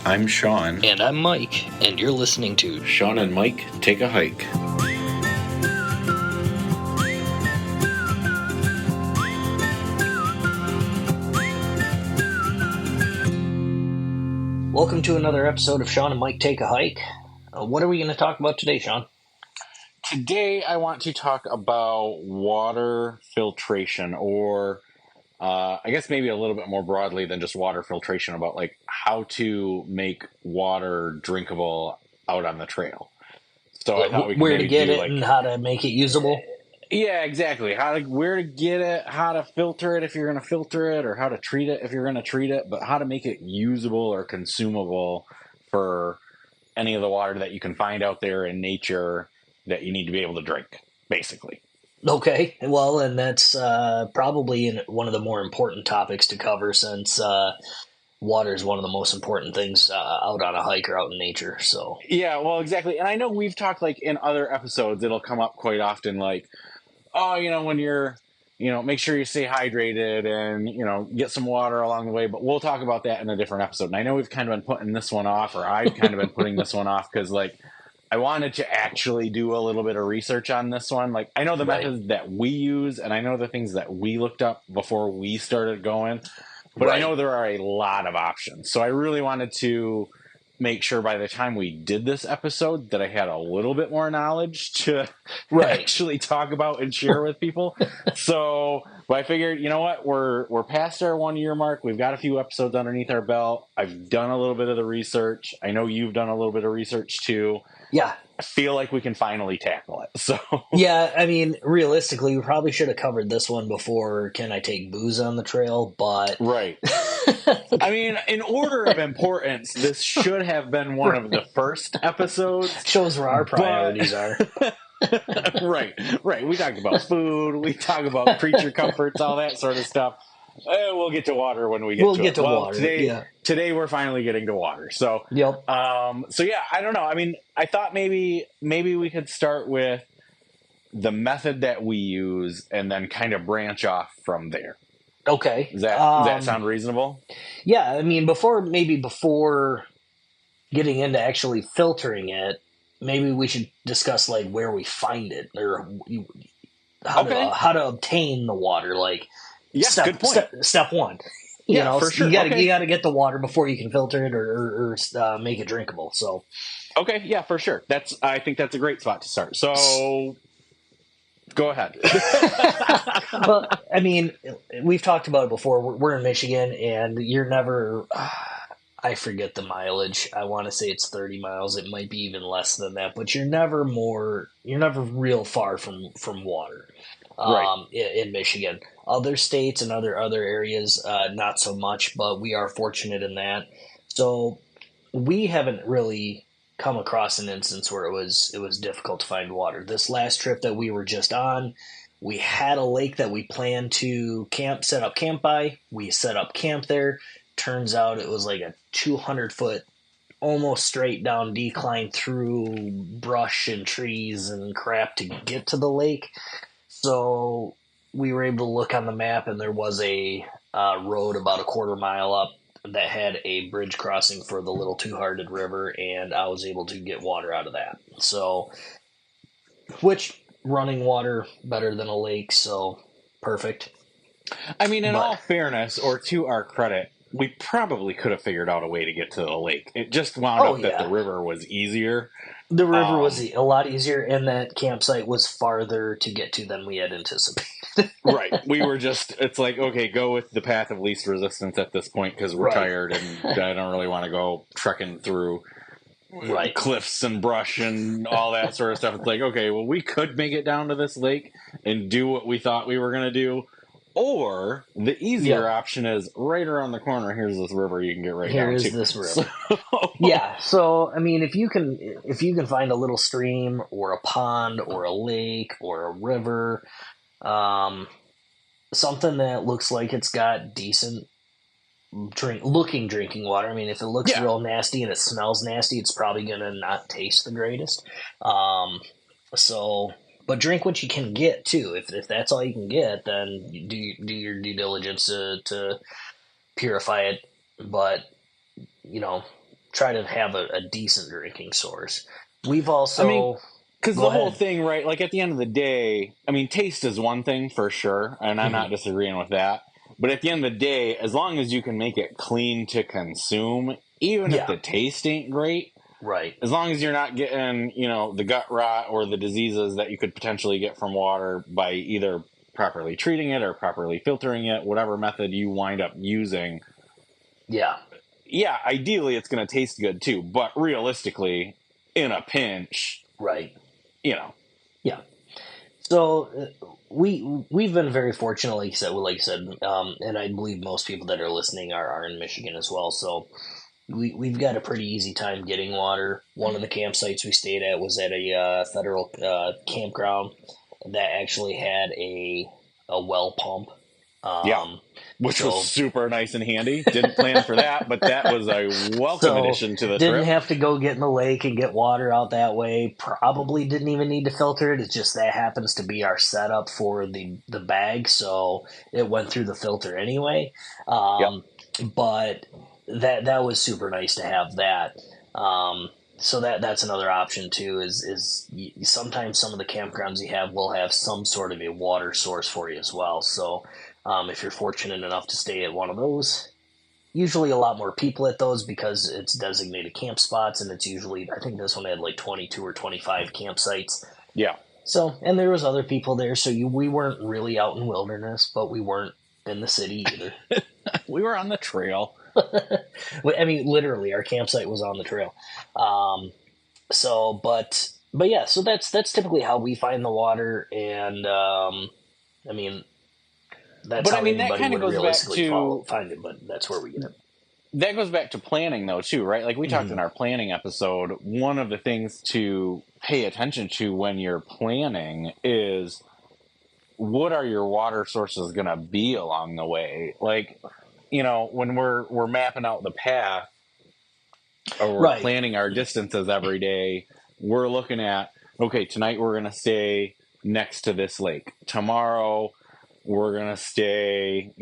I'm Shawn. And I'm Mike, and you're listening to Shawn and Mike Take a Hike. Welcome to another episode of Shawn and Mike Take a Hike. What are we going to talk about today, Shawn? Today I want to talk about water filtration, or I guess maybe a little bit more broadly than just water filtration, about like how to make water drinkable out on the trail. So I thought we could where to get it like, and how to make it usable. Yeah, exactly. Where to get it, how to filter it if you're going to filter it, or how to treat it if you're going to treat it, but how to make it usable or consumable for any of the water that you can find out there in nature that you need to be able to drink, basically. Okay, well, and that's probably one of the more important topics to cover, since water is one of the most important things out on a hike or out in nature. So yeah, well, exactly. And I know we've talked, like, in other episodes, it'll come up quite often, like, oh, when you're, make sure you stay hydrated and, get some water along the way. But we'll talk about that in a different episode. And I know we've kind of been putting this one off, or I've kind of been putting this one off because, like, I wanted to actually do a little bit of research on this one. Like, I know the methods that we use, and I know the things that we looked up before we started going, but I know there are a lot of options. So I really wanted to make sure by the time we did this episode that I had a little bit more knowledge to actually talk about and share with people. So, but I figured, you know what, we're past our 1 year mark. We've got a few episodes underneath our belt. I've done a little bit of the research. I know you've done a little bit of research too. Yeah. I feel like we can finally tackle it. So yeah, I mean, realistically, we probably should have covered this one before Can I Take Booze on the Trail, but... Right. I mean, in order of importance, this should have been one of the first episodes. Shows where our priorities are. Right. We talked about food, we talk about creature comforts, all that sort of stuff. We'll get to water when we get to it. Water. Today we're finally getting to water. So, yep. So yeah, I don't know. I mean, I thought maybe we could start with the method that we use and then kind of branch off from there. Okay. Does that sound reasonable? Yeah. I mean, before getting into actually filtering it, maybe we should discuss like where we find it, or how to obtain the water. Like, good point. Step one. For sure. You got to get the water before you can filter it or make it drinkable. So, okay, yeah, for sure. I think that's a great spot to start. So, go ahead. Well, I mean, we've talked about it before. We're in Michigan, and you're never. I forget the mileage. I want to say it's 30 miles. It might be even less than that, but you're never real far from water. In Michigan. Other states and other areas, not so much, but we are fortunate in that. So we haven't really come across an instance where it was difficult to find water. This last trip that we were just on, we had a lake that we planned to set up camp by. We set up camp there. Turns out it was like a 200-foot, almost straight down decline through brush and trees and crap to get to the lake. So we were able to look on the map, and there was a road about a quarter mile up that had a bridge crossing for the Little Two-Hearted River, and I was able to get water out of that. So, which running water better than a lake, so perfect. I mean, in all fairness, or to our credit, we probably could have figured out a way to get to the lake. It just wound up that the river was easier. The river was a lot easier, and that campsite was farther to get to than we had anticipated. Right. We were it's like, okay, go with the path of least resistance at this point because we're tired and I don't really want to go trekking through cliffs and brush and all that sort of stuff. It's like, okay, well, we could make it down to this lake and do what we thought we were going to do. Or the easier option is right around the corner. Here's this river you can get down to. Here is this river. So I mean, if you can find a little stream or a pond or a lake or a river, something that looks like it's got decent drinking water. I mean, if it looks real nasty and it smells nasty, it's probably gonna not taste the greatest. But drink what you can get too. If that's all you can get, then you do your due diligence to purify it. But try to have a decent drinking source. We've I mean, also because go the whole ahead. thing, right? Like at the end of the day, I mean, taste is one thing for sure, and I'm Mhm. not disagreeing with that. But at the end of the day, as long as you can make it clean to consume, even if Yeah, the taste ain't great, right. as long as you're not getting, the gut rot or the diseases that you could potentially get from water by either properly treating it or properly filtering it, whatever method you wind up using, Yeah, yeah, ideally it's going to taste good too. But realistically, in a pinch, right. you know, Yeah. So we've been very fortunate, like you said, and I believe most people that are listening are in Michigan as well. So we've got a pretty easy time getting water. One of the campsites we stayed at was at a federal campground that actually had a well pump. yeah, Um, which was so super nice and handy. Didn't plan for that, but that was a welcome So addition to the didn't trip. have to go get in the lake and get water out that way. Probably didn't even need to filter it. It's just that happens to be our setup for the bag, so it went through the filter anyway. Yep. But that was super nice to have that. So that's another option too. Sometimes some of the campgrounds you have will have some sort of a water source for you as well. So if you're fortunate enough to stay at one of those, usually a lot more people at those because it's designated camp spots, and it's usually, I think this one had like 22 or 25 campsites. Yeah. So, and there was other people there, so we weren't really out in wilderness, but we weren't in the city either. We were on the trail. I mean, literally, our campsite was on the trail. But yeah, so that's typically how we find the water, and I mean, that's But I how mean, that anybody kind of would goes back realistically to find it. But that's where we get it. that goes back to planning though too, right? Like we talked in Mhm. our planning episode, one of the things to pay attention to when you're planning is what are your water sources going to be along the way? Like, when we're mapping out the path or we're Right. planning our distances every day, we're looking at, okay, tonight we're going to stay next to this lake. Tomorrow we're going to stay,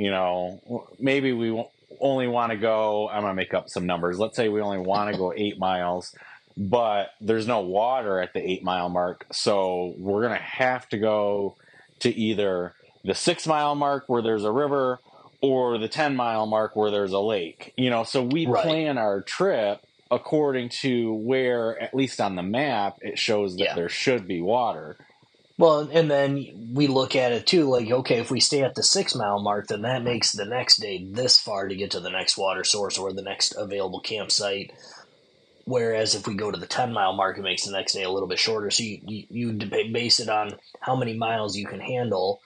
maybe we only want to go, I'm going to make up some numbers. Let's say we only want to go 8 miles, but there's no water at the 8 mile mark. So we're going to have to go to either the 6 mile mark where there's a river or the 10 mile mark where there's a lake, so we Right. plan our trip according to where, at least on the map, it shows that Yeah. there should be water. Well, and then we look at it too, like, okay, if we stay at the 6 mile mark, then that makes the next day this far to get to the next water source or the next available campsite. Whereas if we go to the 10 mile mark, it makes the next day a little bit shorter. So you base it on how many miles you can handle.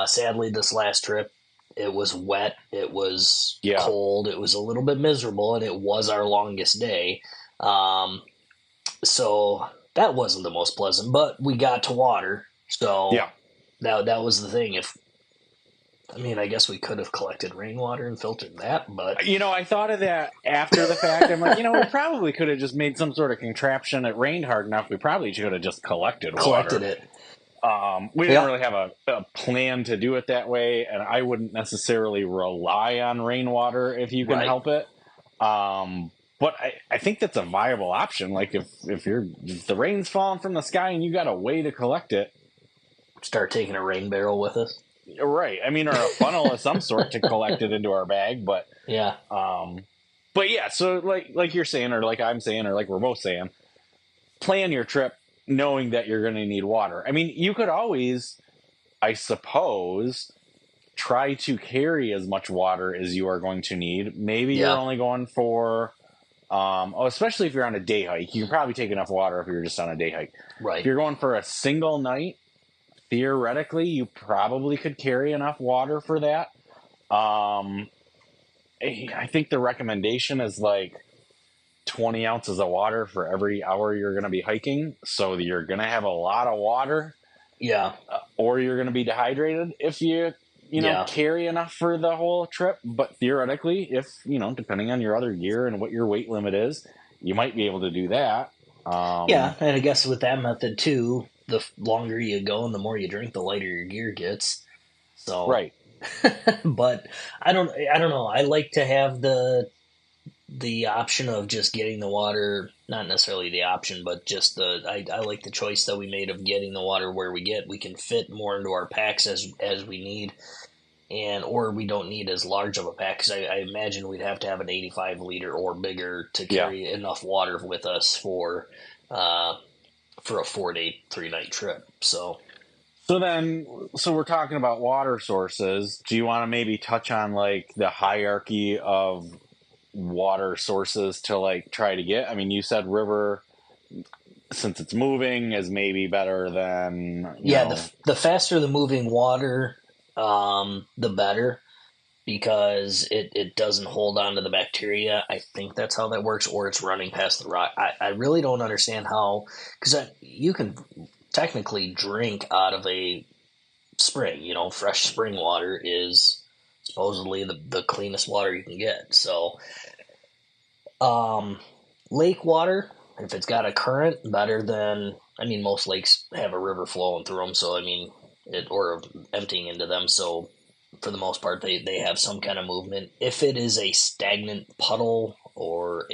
Sadly, this last trip, it was wet, it was Yeah. cold, it was a little bit miserable, and it was our longest day. So that wasn't the most pleasant, but we got to water. So Yeah. that was the thing. I guess we could have collected rainwater and filtered that, but I thought of that after the fact. I'm like, we probably could have just made some sort of contraption. It rained hard enough. We probably should have just collected collected water. it. We didn't really have a plan to do it that way, and I wouldn't necessarily rely on rainwater if you can Right. help it. But I think that's a viable option. Like if the rain's falling from the sky and you got a way to collect it, Start taking a rain barrel with us. right? I mean, or a funnel of some sort to collect it into our bag. But Yeah. but yeah. So like you're saying, or like I'm saying, or like we're both saying, plan your trip knowing that you're going to need water. I mean, you could always, I suppose, try to carry as much water as you are going to need. Maybe you're only going for, especially if you're on a day hike, you can probably take enough water if you're just on a day hike. Right. If you're going for a single night, theoretically, you probably could carry enough water for that. I think the recommendation is like 20 ounces of water for every hour you're going to be hiking. So you're going to have a lot of water. Yeah. Or you're going to be dehydrated if you carry enough for the whole trip. But theoretically, if, depending on your other gear and what your weight limit is, you might be able to do that. Yeah. And I guess with that method too, the longer you go and the more you drink, the lighter your gear gets. So, right. But I don't know. I like to have the the option of just getting the water, not necessarily the option, but just I like the choice that we made of getting the water where we can fit more into our packs as we need, and or we don't need as large of a pack, because I imagine we'd have to have an 85 liter or bigger to Yeah. carry enough water with us for a 4-day 3-night trip. So So we're talking about water sources. Do you want to maybe touch on like the hierarchy of water sources to like try to get? I mean, you said river, since it's moving, is maybe better than, yeah, the faster the moving water, the better, because it doesn't hold on to the bacteria. I think that's how that works, or it's running past the rock. I really don't understand how, because you can technically drink out of a spring. Fresh spring water is supposedly the cleanest water you can get. So, lake water, if it's got a current, better than, I mean, most lakes have a river flowing through them. So, I mean, or emptying into them. So, for the most part, they have some kind of movement. If it is a stagnant puddle or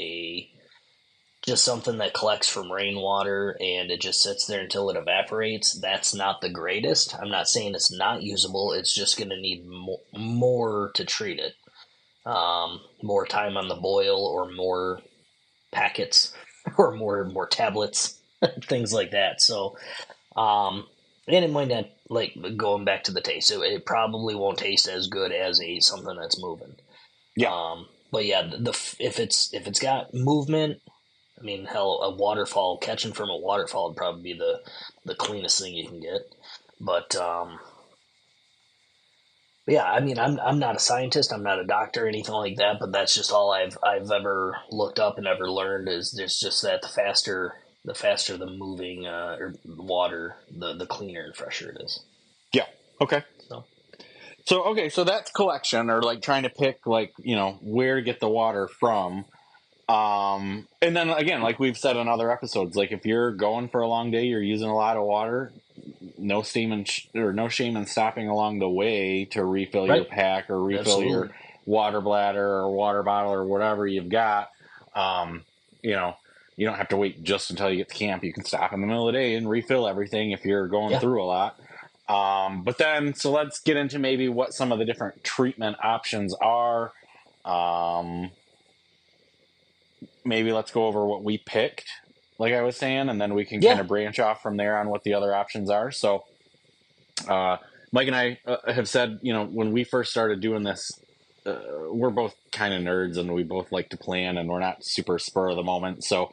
just something that collects from rainwater and it just sits there until it evaporates, that's not the greatest. I'm not saying it's not usable. It's just going to need more to treat it. More time on the boil, or more packets, or more tablets, things like that. So, and it might not, like, going back to the taste. It probably won't taste as good as something that's moving. yeah. But yeah, if it's got movement, I mean, hell, a waterfall, catching from a waterfall would probably be the cleanest thing you can get. But yeah, I mean, I'm not a scientist, I'm not a doctor or anything like that, but that's just all I've ever looked up and ever learned, is there's just that the faster the moving or water, the cleaner and fresher it is. Yeah. Okay. So So that's collection, or like trying to pick, like, where to get the water from. And then again, like we've said in other episodes, like if you're going for a long day, you're using a lot of water, no no shame in stopping along the way to refill your right, pack, or refill absolutely, your water bladder or water bottle or whatever you've got. Um, you know, you don't have to wait just until you get to camp. You can stop in the middle of the day and refill everything if you're going yeah, through a lot. But then, so let's get into maybe what some of the different treatment options are. Um, Maybe let's go over what we picked, like I was saying, and then we can kind yeah, of branch off from there on what the other options are. So, Mike and I have said, when we first started doing this, we're both kind of nerds and we both like to plan, and we're not super spur of the moment. So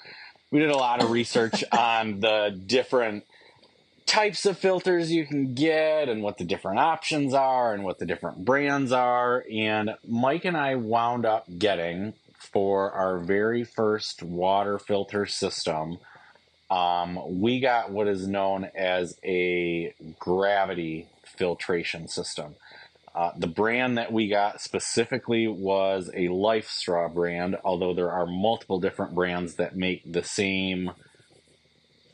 we did a lot of research on the different types of filters you can get, and what the different options are, and what the different brands are. And Mike and I wound up getting, for our very first water filter system, we got what is known as a gravity filtration system. The brand that we got specifically was a Life Straw brand, although there are multiple different brands that make the same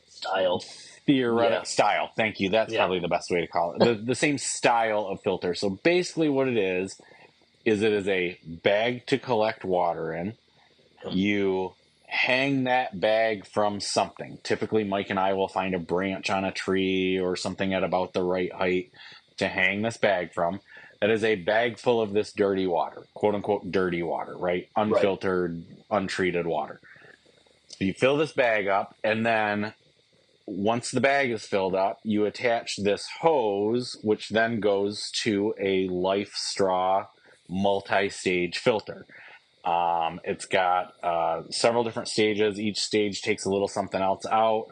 style, theoretic yeah, style. Thank you. That's yeah, probably the best way to call it. The same style of filter. So basically what it is it is a bag to collect water in. You hang that bag from something. Typically, Mike and I will find a branch on a tree or something at about the right height to hang this bag from. That is a bag full of this dirty water, quote unquote dirty water, right? right, Unfiltered, untreated water. So you fill this bag up, and then once the bag is filled up, you attach this hose, which then goes to a Life Straw multi-stage filter. It's got several different stages. Each stage takes a little something else out.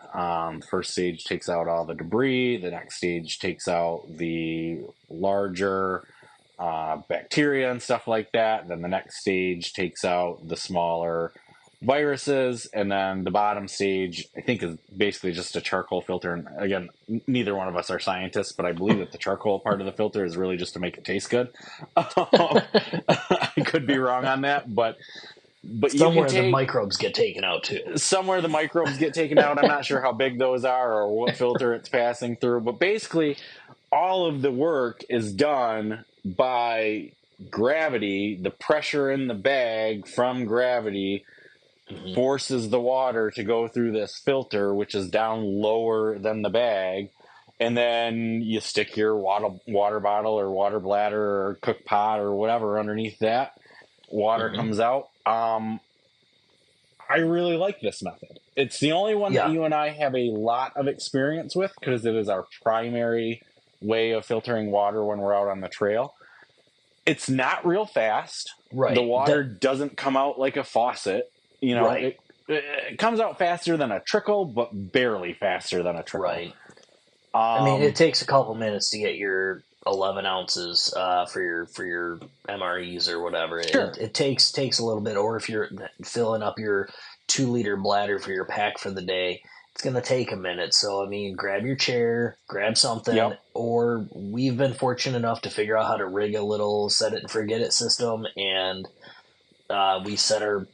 First stage takes out all the debris. The next stage takes out the larger bacteria and stuff like that. Then the next stage takes out the smaller viruses. And then the bottom stage, I think, is basically just a charcoal filter. And again, neither one of us are scientists, but I believe that the charcoal part of the filter is really just to make it taste good. I could be wrong on that, but you can somewhere the take microbes get taken out too. somewhere the microbes get taken out. I'm not sure how big those are or what filter it's passing through, but basically all of the work is done by gravity, the pressure in the bag from gravity forces the water to go through this filter, which is down lower than the bag. And then you stick your water bottle or water bladder or cook pot or whatever underneath that. Water comes out. I really like this method. It's the only one that you and I have a lot of experience with because it is our primary way of filtering water when we're out on the trail. It's not real fast. Right. The water doesn't come out like a faucet. You know, it comes out faster than a trickle, but barely faster than a trickle. Right. I mean, it takes a couple minutes to get your 11 ounces for your MREs or whatever. Sure. It takes a little bit. Or if you're filling up your 2-liter bladder for your pack for the day, it's going to take a minute. So, I mean, grab your chair, grab something, or we've been fortunate enough to figure out how to rig a little set it and forget it system, and we set our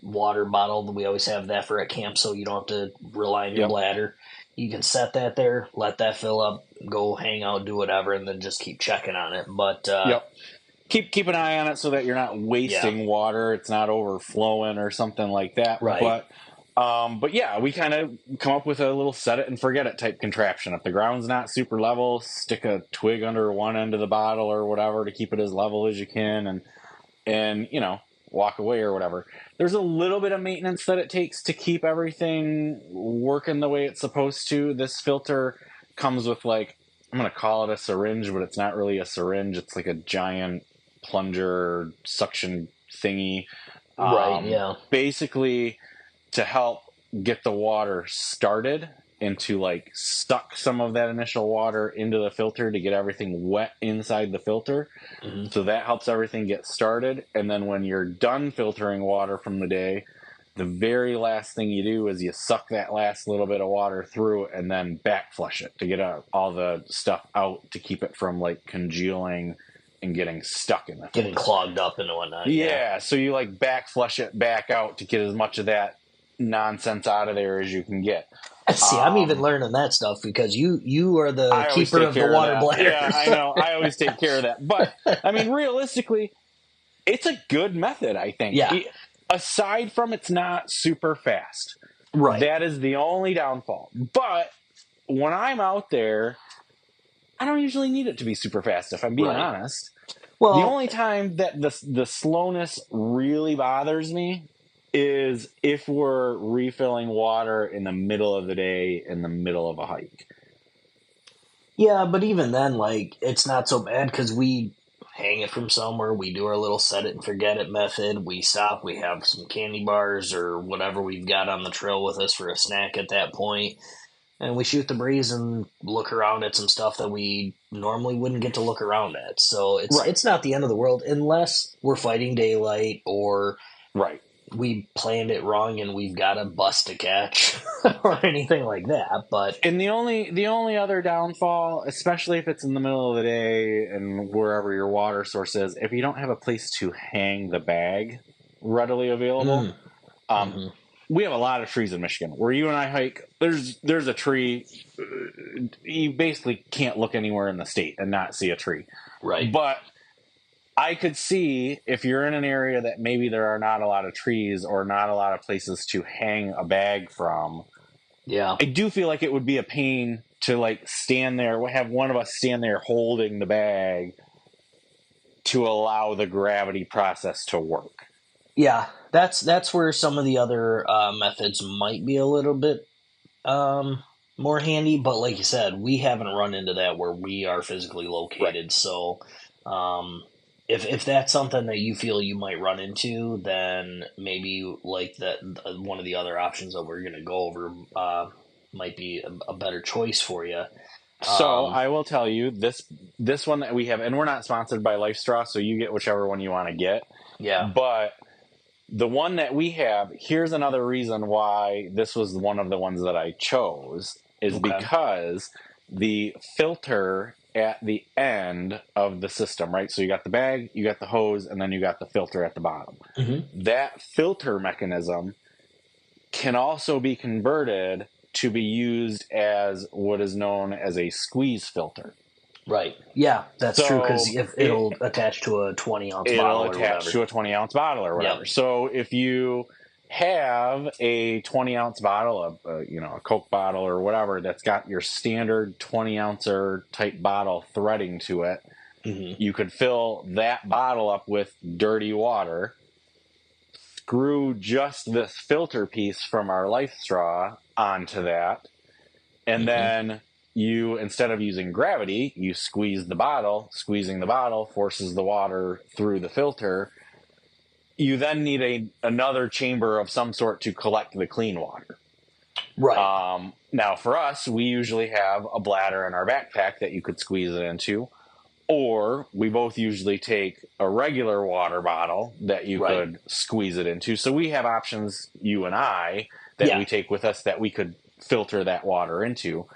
water bottle. We always have that for at camp, so you don't have to rely on your bladder. You can set that there, let that fill up, go hang out, do whatever, and then just keep checking on it. But keep an eye on it so that you're not wasting water. It's not overflowing or something like that. Right. But yeah, we kind of come up with a little set it and forget it type contraption. If the ground's not super level, stick a twig under one end of the bottle or whatever to keep it as level as you can, and you know, walk away or whatever. There's a little bit of maintenance that it takes to keep everything working the way it's supposed to. This filter comes with, like, I'm going to call it a syringe, but it's not really a syringe. It's like a giant plunger suction thingy. Basically to help get the water started and to, like, suck some of that initial water into the filter to get everything wet inside the filter. So that helps everything get started. And then when you're done filtering water from the day, the very last thing you do is you suck that last little bit of water through and then back flush it to get all the stuff out, to keep it from, like, congealing and getting stuck in the filter. Getting clogged up and whatnot. Yeah, so you, like, back flush it back out to get as much of that nonsense out of there as you can get. See, I'm even learning that stuff because you are the keeper of the water bladder. Yeah, I know. I always take care of that. But, I mean, realistically, it's a good method, I think. Yeah. Aside from it's not super fast. Right. That is the only downfall. But when I'm out there, I don't usually need it to be super fast, if I'm being honest. Well, the only time that the slowness really bothers me is if we're refilling water in the middle of the day in the middle of a hike. Yeah, but even then, like, it's not so bad because we hang it from somewhere. We do our little set it and forget it method. We stop. We have some candy bars or whatever we've got on the trail with us for a snack at that point. And we shoot the breeze and look around at some stuff that we normally wouldn't get to look around at. So it's not the end of the world unless we're fighting daylight or we planned it wrong and we've got a bus to catch or anything like that. But the only other downfall, especially if it's in the middle of the day and wherever your water source is, if you don't have a place to hang the bag readily available. We have a lot of trees in Michigan. Where you and I hike, there's a tree. You basically can't look anywhere in the state and not see a tree. Right. But I could see if you're in an area that maybe there are not a lot of trees or not a lot of places to hang a bag from. Yeah. I do feel like it would be a pain to, like, stand there, have one of us stand there holding the bag to allow the gravity process to work. Yeah, that's where some of the other methods might be a little bit more handy. But like you said, we haven't run into that where we are physically located. Right. So if that's something that you feel you might run into, then maybe like that one of the other options that we're going to go over might be a better choice for you. So I will tell you this one that we have, and we're not sponsored by Life Straw, so you get whichever one you want to get. Yeah, but the one that we have, here's another reason why this was one of the ones that I chose, is because the filter at the end of the system, right? So you got the bag, you got the hose, and then you got the filter at the bottom. Mm-hmm. That filter mechanism can also be converted to be used as what is known as a squeeze filter. Right. Yeah, that's true, because So if it'll attach to a 20-ounce it'll bottle or attach whatever. to a 20-ounce bottle or whatever. Yep. So if you have a 20-ounce bottle of, a Coke bottle or whatever that's got your standard 20-ouncer type bottle threading to it, Mm-hmm. you could fill that bottle up with dirty water, screw just this filter piece from our Life Straw onto that, and then you, instead of using gravity, you squeeze the bottle. Squeezing the bottle forces the water through the filter. You then need another chamber of some sort to collect the clean water. Right. Now, for us, we usually have a bladder in our backpack that you could squeeze it into, or we both usually take a regular water bottle that you could squeeze it into. So we have options, you and I, that we take with us that we could filter that water into.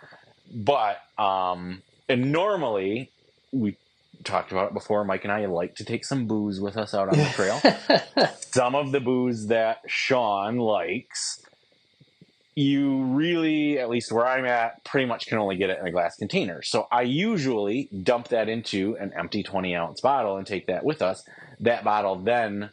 But, and normally, we talked about it before, Mike and I like to take some booze with us out on the trail. Some of the booze that Shawn likes, you really, at least where I'm at, pretty much can only get it in a glass container. So I usually dump that into an empty 20-ounce bottle and take that with us. That bottle then,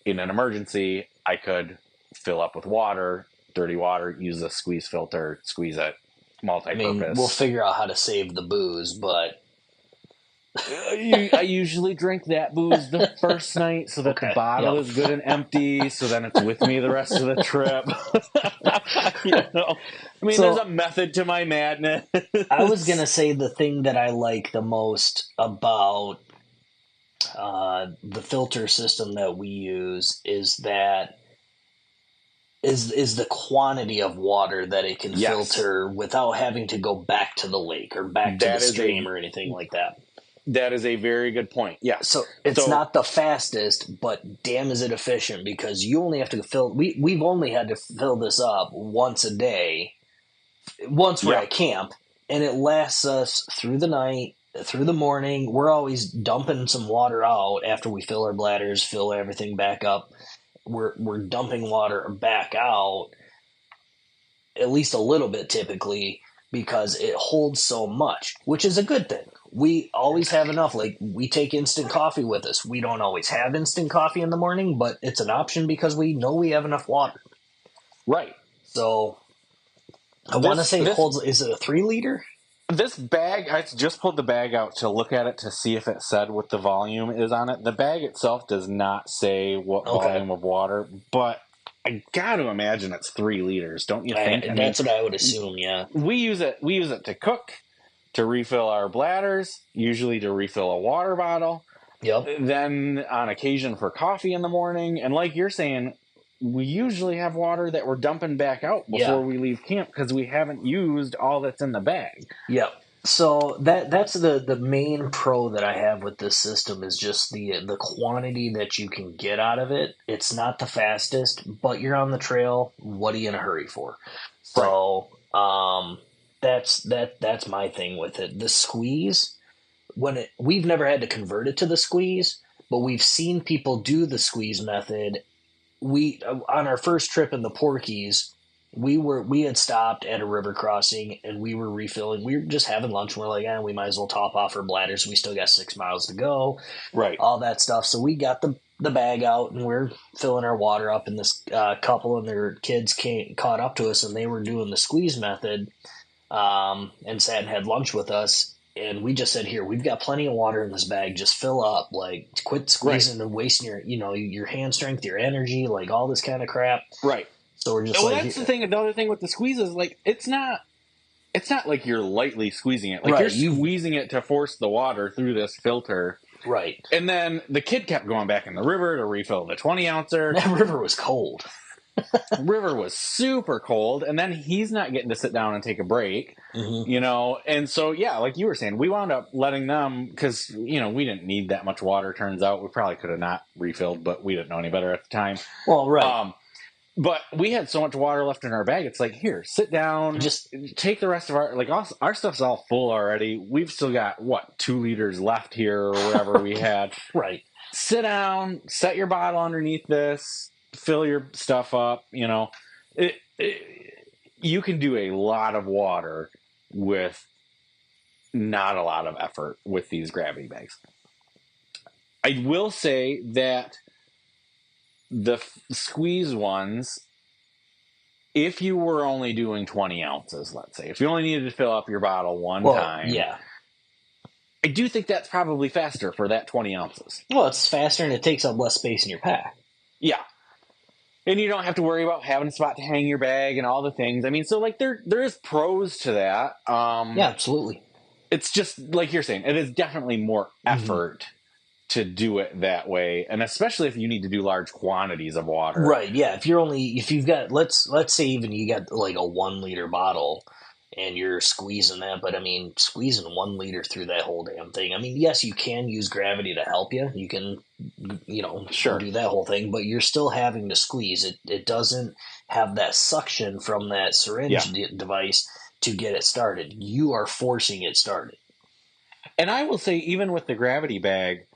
in an emergency, I could fill up with water, dirty water, use a squeeze filter, squeeze it, multi-purpose. I mean, we'll figure out how to save the booze, but I usually drink that booze the first night so that the bottle is good and empty, so then it's with me the rest of the trip. I mean, there's a method to my madness. I was going to say the thing that I like the most about the filter system that we use is that is the quantity of water that it can filter without having to go back to the lake or back to the stream or anything like that. That is a very good point. Yeah. So it's not the fastest, but damn is it efficient, because you only have to fill. We've only had to fill this up once a day, once we're at camp, and it lasts us through the night, through the morning. We're always dumping some water out after we fill our bladders, fill everything back up. We're dumping water back out, at least a little bit typically, because it holds so much, which is a good thing. We always have enough. Like, we take instant coffee with us. We don't always have instant coffee in the morning, but it's an option because we know we have enough water. Right. So I want to say it holds, is it a 3 liter? This bag, I just pulled the bag out to look at it to see if it said what the volume is on it. The bag itself does not say what volume of water, but I got to imagine it's 3 liters, don't you think? That's what I would assume, yeah. We use it to cook, to refill our bladders, usually to refill a water bottle. Yep. Then on occasion for coffee in the morning. And like you're saying, we usually have water that we're dumping back out before we leave camp because we haven't used all that's in the bag. Yep. So that's the main pro that I have with this system, is just the quantity that you can get out of it. It's not the fastest, but you're on the trail. What are you in a hurry for? So that's my thing with it. The squeeze, we've never had to convert it to the squeeze, but we've seen people do the squeeze method. On our first trip in the Porkies, we had stopped at a river crossing and we were refilling. We were just having lunch. And we're like, we might as well top off our bladders. We still got 6 miles to go. Right. All that stuff. So we got the bag out and we're filling our water up, and this couple and their kids caught up to us, and they were doing the squeeze method, and sat and had lunch with us. And we just said, here, we've got plenty of water in this bag. Just fill up. Like, quit squeezing and wasting your hand strength, your energy, like all this kind of crap. Right. So we're just that's the thing. Another thing with the squeeze is, like, it's not like you're lightly squeezing it. Like, you're squeezing it to force the water through this filter. Right. And then the kid kept going back in the river to refill the 20-ouncer. That river was cold. River was super cold, and then he's not getting to sit down and take a break, and so like you were saying, we wound up letting them, because we didn't need that much water. Turns out we probably could have not refilled, but we didn't know any better at the time. Well, right. But we had so much water left in our bag. It's like, here, sit down, just take the rest of our stuff's all full already. We've still got 2 liters left here or whatever we had. Right. Sit down, set your bottle underneath this, fill your stuff up. You can do a lot of water with not a lot of effort with these gravity bags. I will say that the squeeze ones, if you were only doing 20 ounces, let's say, if you only needed to fill up your bottle one time, yeah. I do think that's probably faster for that 20 ounces. Well, it's faster and it takes up less space in your pack. Yeah. And you don't have to worry about having a spot to hang your bag and all the things. I mean, so like there is pros to that. Yeah, absolutely. It's just like you're saying, it is definitely more effort to do it that way, and especially if you need to do large quantities of water. Right. Yeah. If you've got let's say even you got like a 1 liter bottle and you're squeezing that, but I mean squeezing 1 liter through that whole damn thing. I mean, yes, you can use gravity to help you. You can Sure, do that whole thing, but you're still having to squeeze it. It doesn't have that suction from that syringe device to get it started. You are forcing it started. and I will say, even with the gravity bag,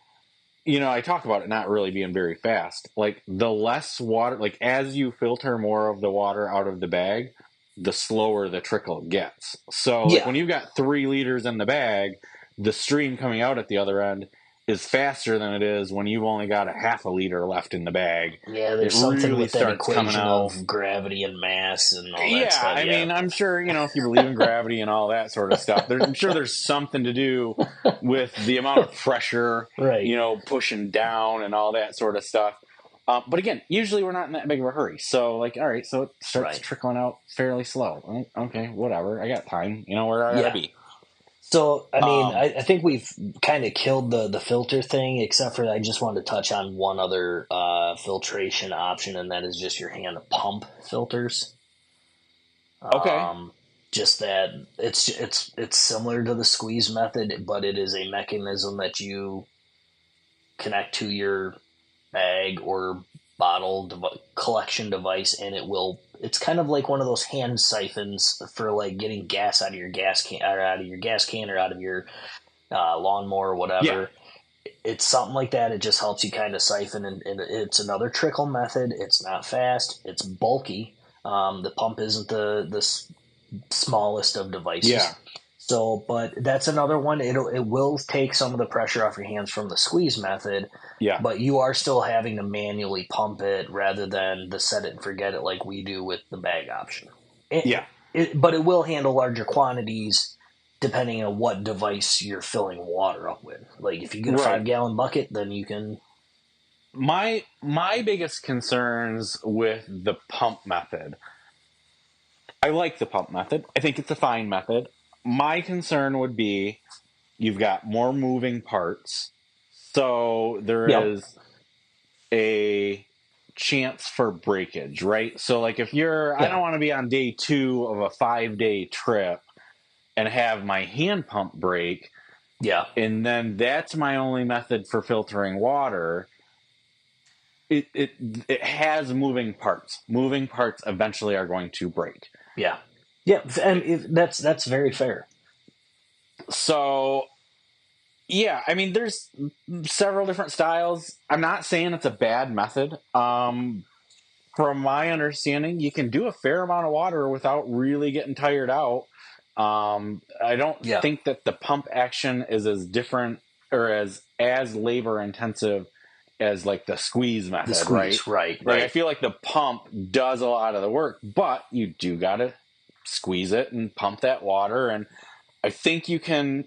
I talk about it not really being very fast. Like the less water, like as you filter more of the water out of the bag, the slower the trickle gets. So like when you've got 3 liters in the bag, the stream coming out at the other end is faster than it is when you've only got a half a liter left in the bag. Yeah, there's something with that equation of gravity and mass and all that stuff. I mean, I'm sure, if you believe in gravity and all that sort of stuff, I'm sure there's something to do with the amount of pressure, right. Pushing down and all that sort of stuff. But again, usually we're not in that big of a hurry. So like, all right, so it starts trickling out fairly slow. Okay, whatever. I got time. Where I gotta be. So, I mean, I think we've kind of killed the filter thing, except for I just wanted to touch on one other filtration option, and that is just your hand pump filters. Okay. Just that it's similar to the squeeze method, but it is a mechanism that you connect to your bag or bottle collection device, and it's kind of like one of those hand siphons for like getting gas out of your gas can or out of your lawnmower or whatever. It's something like that. It just helps you kind of siphon, and it's another trickle method. It's not fast. It's bulky. The pump isn't the smallest of devices. Yeah. So, but that's another one. It will take some of the pressure off your hands from the squeeze method. Yeah. But you are still having to manually pump it rather than the set it and forget it like we do with the bag option. But it will handle larger quantities depending on what device you're filling water up with. Like if you get a 5-gallon bucket, then you can. My biggest concerns with the pump method. I like the pump method. I think it's a fine method. My concern would be you've got more moving parts, so there is a chance for breakage, right? So like if I don't want to be on day 2 of a 5-day trip and have my hand pump break, and then that's my only method for filtering water. It has moving parts. Moving parts eventually are going to break. Yeah, and that's very fair. So, I mean, there's several different styles. I'm not saying it's a bad method. From my understanding, you can do a fair amount of water without really getting tired out. I don't think that the pump action is as different or as labor intensive as like the squeeze method, right? Like I feel like the pump does a lot of the work, but you do got to squeeze it and pump that water. And I think you can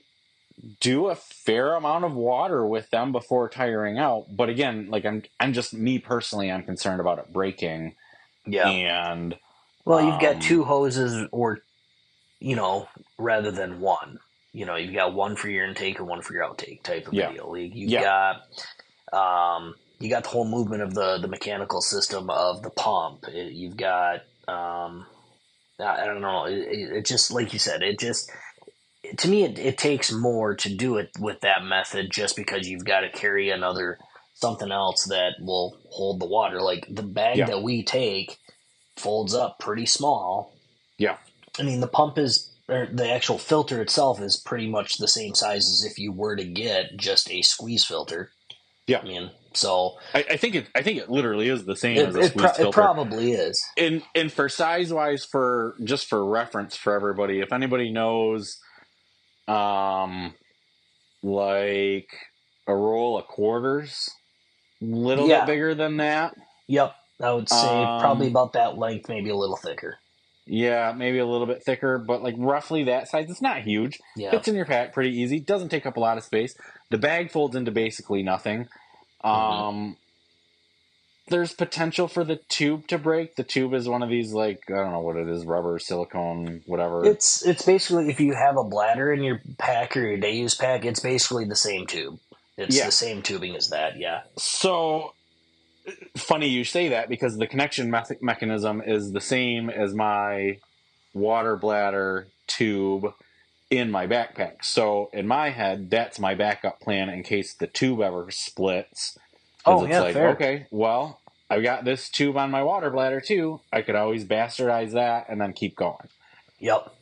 do a fair amount of water with them before tiring out. But again, like I'm just me personally, I'm concerned about it breaking. Yeah. And you've got 2 hoses or, rather than one, you've got one for your intake and one for your outtake type of deal. You've got, you got the whole movement of the mechanical system of the pump. You've got, I don't know. It just, like you said, to me, it takes more to do it with that method just because you've got to carry something else that will hold the water. Like the bag that we take folds up pretty small. Yeah. I mean, the actual filter itself is pretty much the same size as if you were to get just a squeeze filter. Yeah. I mean, so I think it literally is the same as a squeeze filter. It probably is. And for size wise, for reference for everybody, if anybody knows like a roll of quarters, a little bit Yeah. bigger than that. Yep. I would say probably about that length, maybe a little thicker. Yeah, maybe a little bit thicker, but like roughly that size. It's not huge. Yeah. Fits in your pack pretty easy. Doesn't take up a lot of space. The bag folds into basically nothing. There's potential for the tube to break. The tube is one of these, like, I don't know what it is, rubber, silicone, whatever. It's basically, if you have a bladder in your pack or your day use pack, it's basically the same tube. It's the same tubing as that, yeah. So, funny you say that, because the connection mechanism is the same as my water bladder tube in my backpack. So, in my head, that's my backup plan in case the tube ever splits. Oh, it's yeah, like, fair. okay, well, I've got this tube on my water bladder too. I could always bastardize that and then keep going. Yep.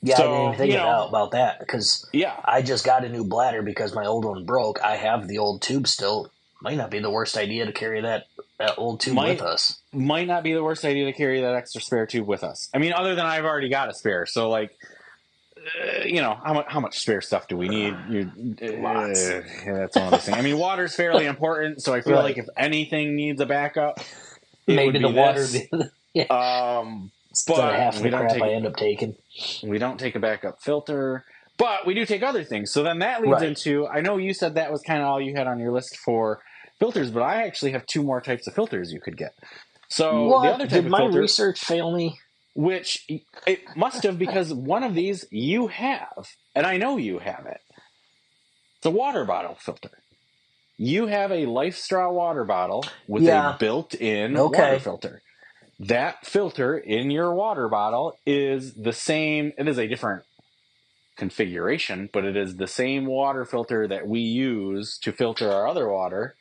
Yeah, So, I didn't even think about that, because I just got a new bladder because my old one broke. I have the old tube still. Might not be the worst idea to carry that old tube with us. Might not be the worst idea to carry that extra spare tube with us. I mean, other than I've already got a spare. So, like, how much spare stuff do we need? Lots. Yeah, that's one of those things. I mean, water's fairly important, so I feel like if anything needs a backup, maybe the water. But half the crap I end up taking. We don't take a backup filter, but we do take other things. So then that leads into, I know you said that was kind of all you had on your list for filters, but I actually have 2 more types of filters you could get. So the other type Did of my filter, research fail me? Which it must have, because one of these you have, and I know you have it. It's a water bottle filter. You have a Life Straw water bottle with a built-in water filter. That filter in your water bottle is the same. It is a different configuration, but it is the same water filter that we use to filter our other water.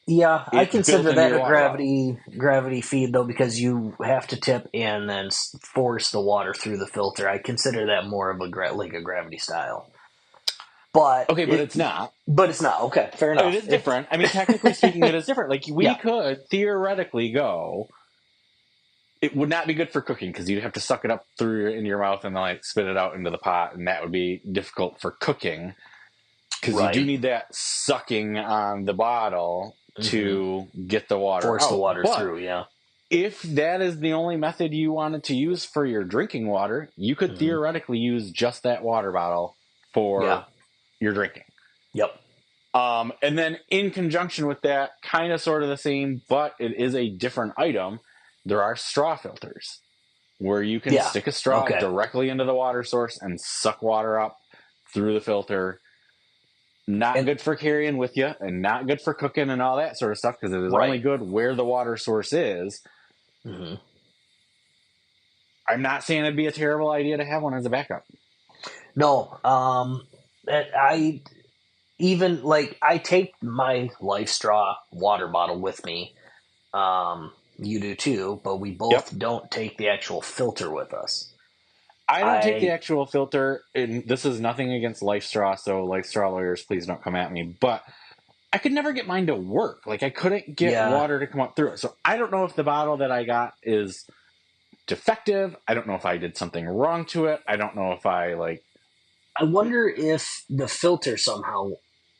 Yeah, I consider that a gravity feed, though, because you have to tip and then force the water through the filter. I consider that more of a gravity style. But but it's not. But it's not. Okay, fair enough. It is different. I mean, technically speaking, it is different. Like, we could theoretically go. It would not be good for cooking, because you'd have to suck it up in your mouth and then, like, spit it out into the pot, and that would be difficult for cooking, because you do need that sucking on the bottle to get the water force out. The water through. Yeah. If that is the only method you wanted to use for your drinking water, you could theoretically use just that water bottle for your drinking. Yep. And then in conjunction with that, kind of sort of the same, but it is a different item. There are straw filters where you can stick a straw directly into the water source and suck water up through the filter. Not good for carrying with you, and not good for cooking and all that sort of stuff, because it is only good where the water source is. Mm-hmm. I'm not saying it'd be a terrible idea to have one as a backup. No. I take my Life Straw water bottle with me. You do too, but we both don't take the actual filter with us. I don't take the actual filter, and this is nothing against Life Straw, so Life Straw lawyers, please don't come at me, but I could never get mine to work. Like, I couldn't get water to come up through it. So I don't know if the bottle that I got is defective. I don't know if I did something wrong to it. I don't know if I wonder if the filter somehow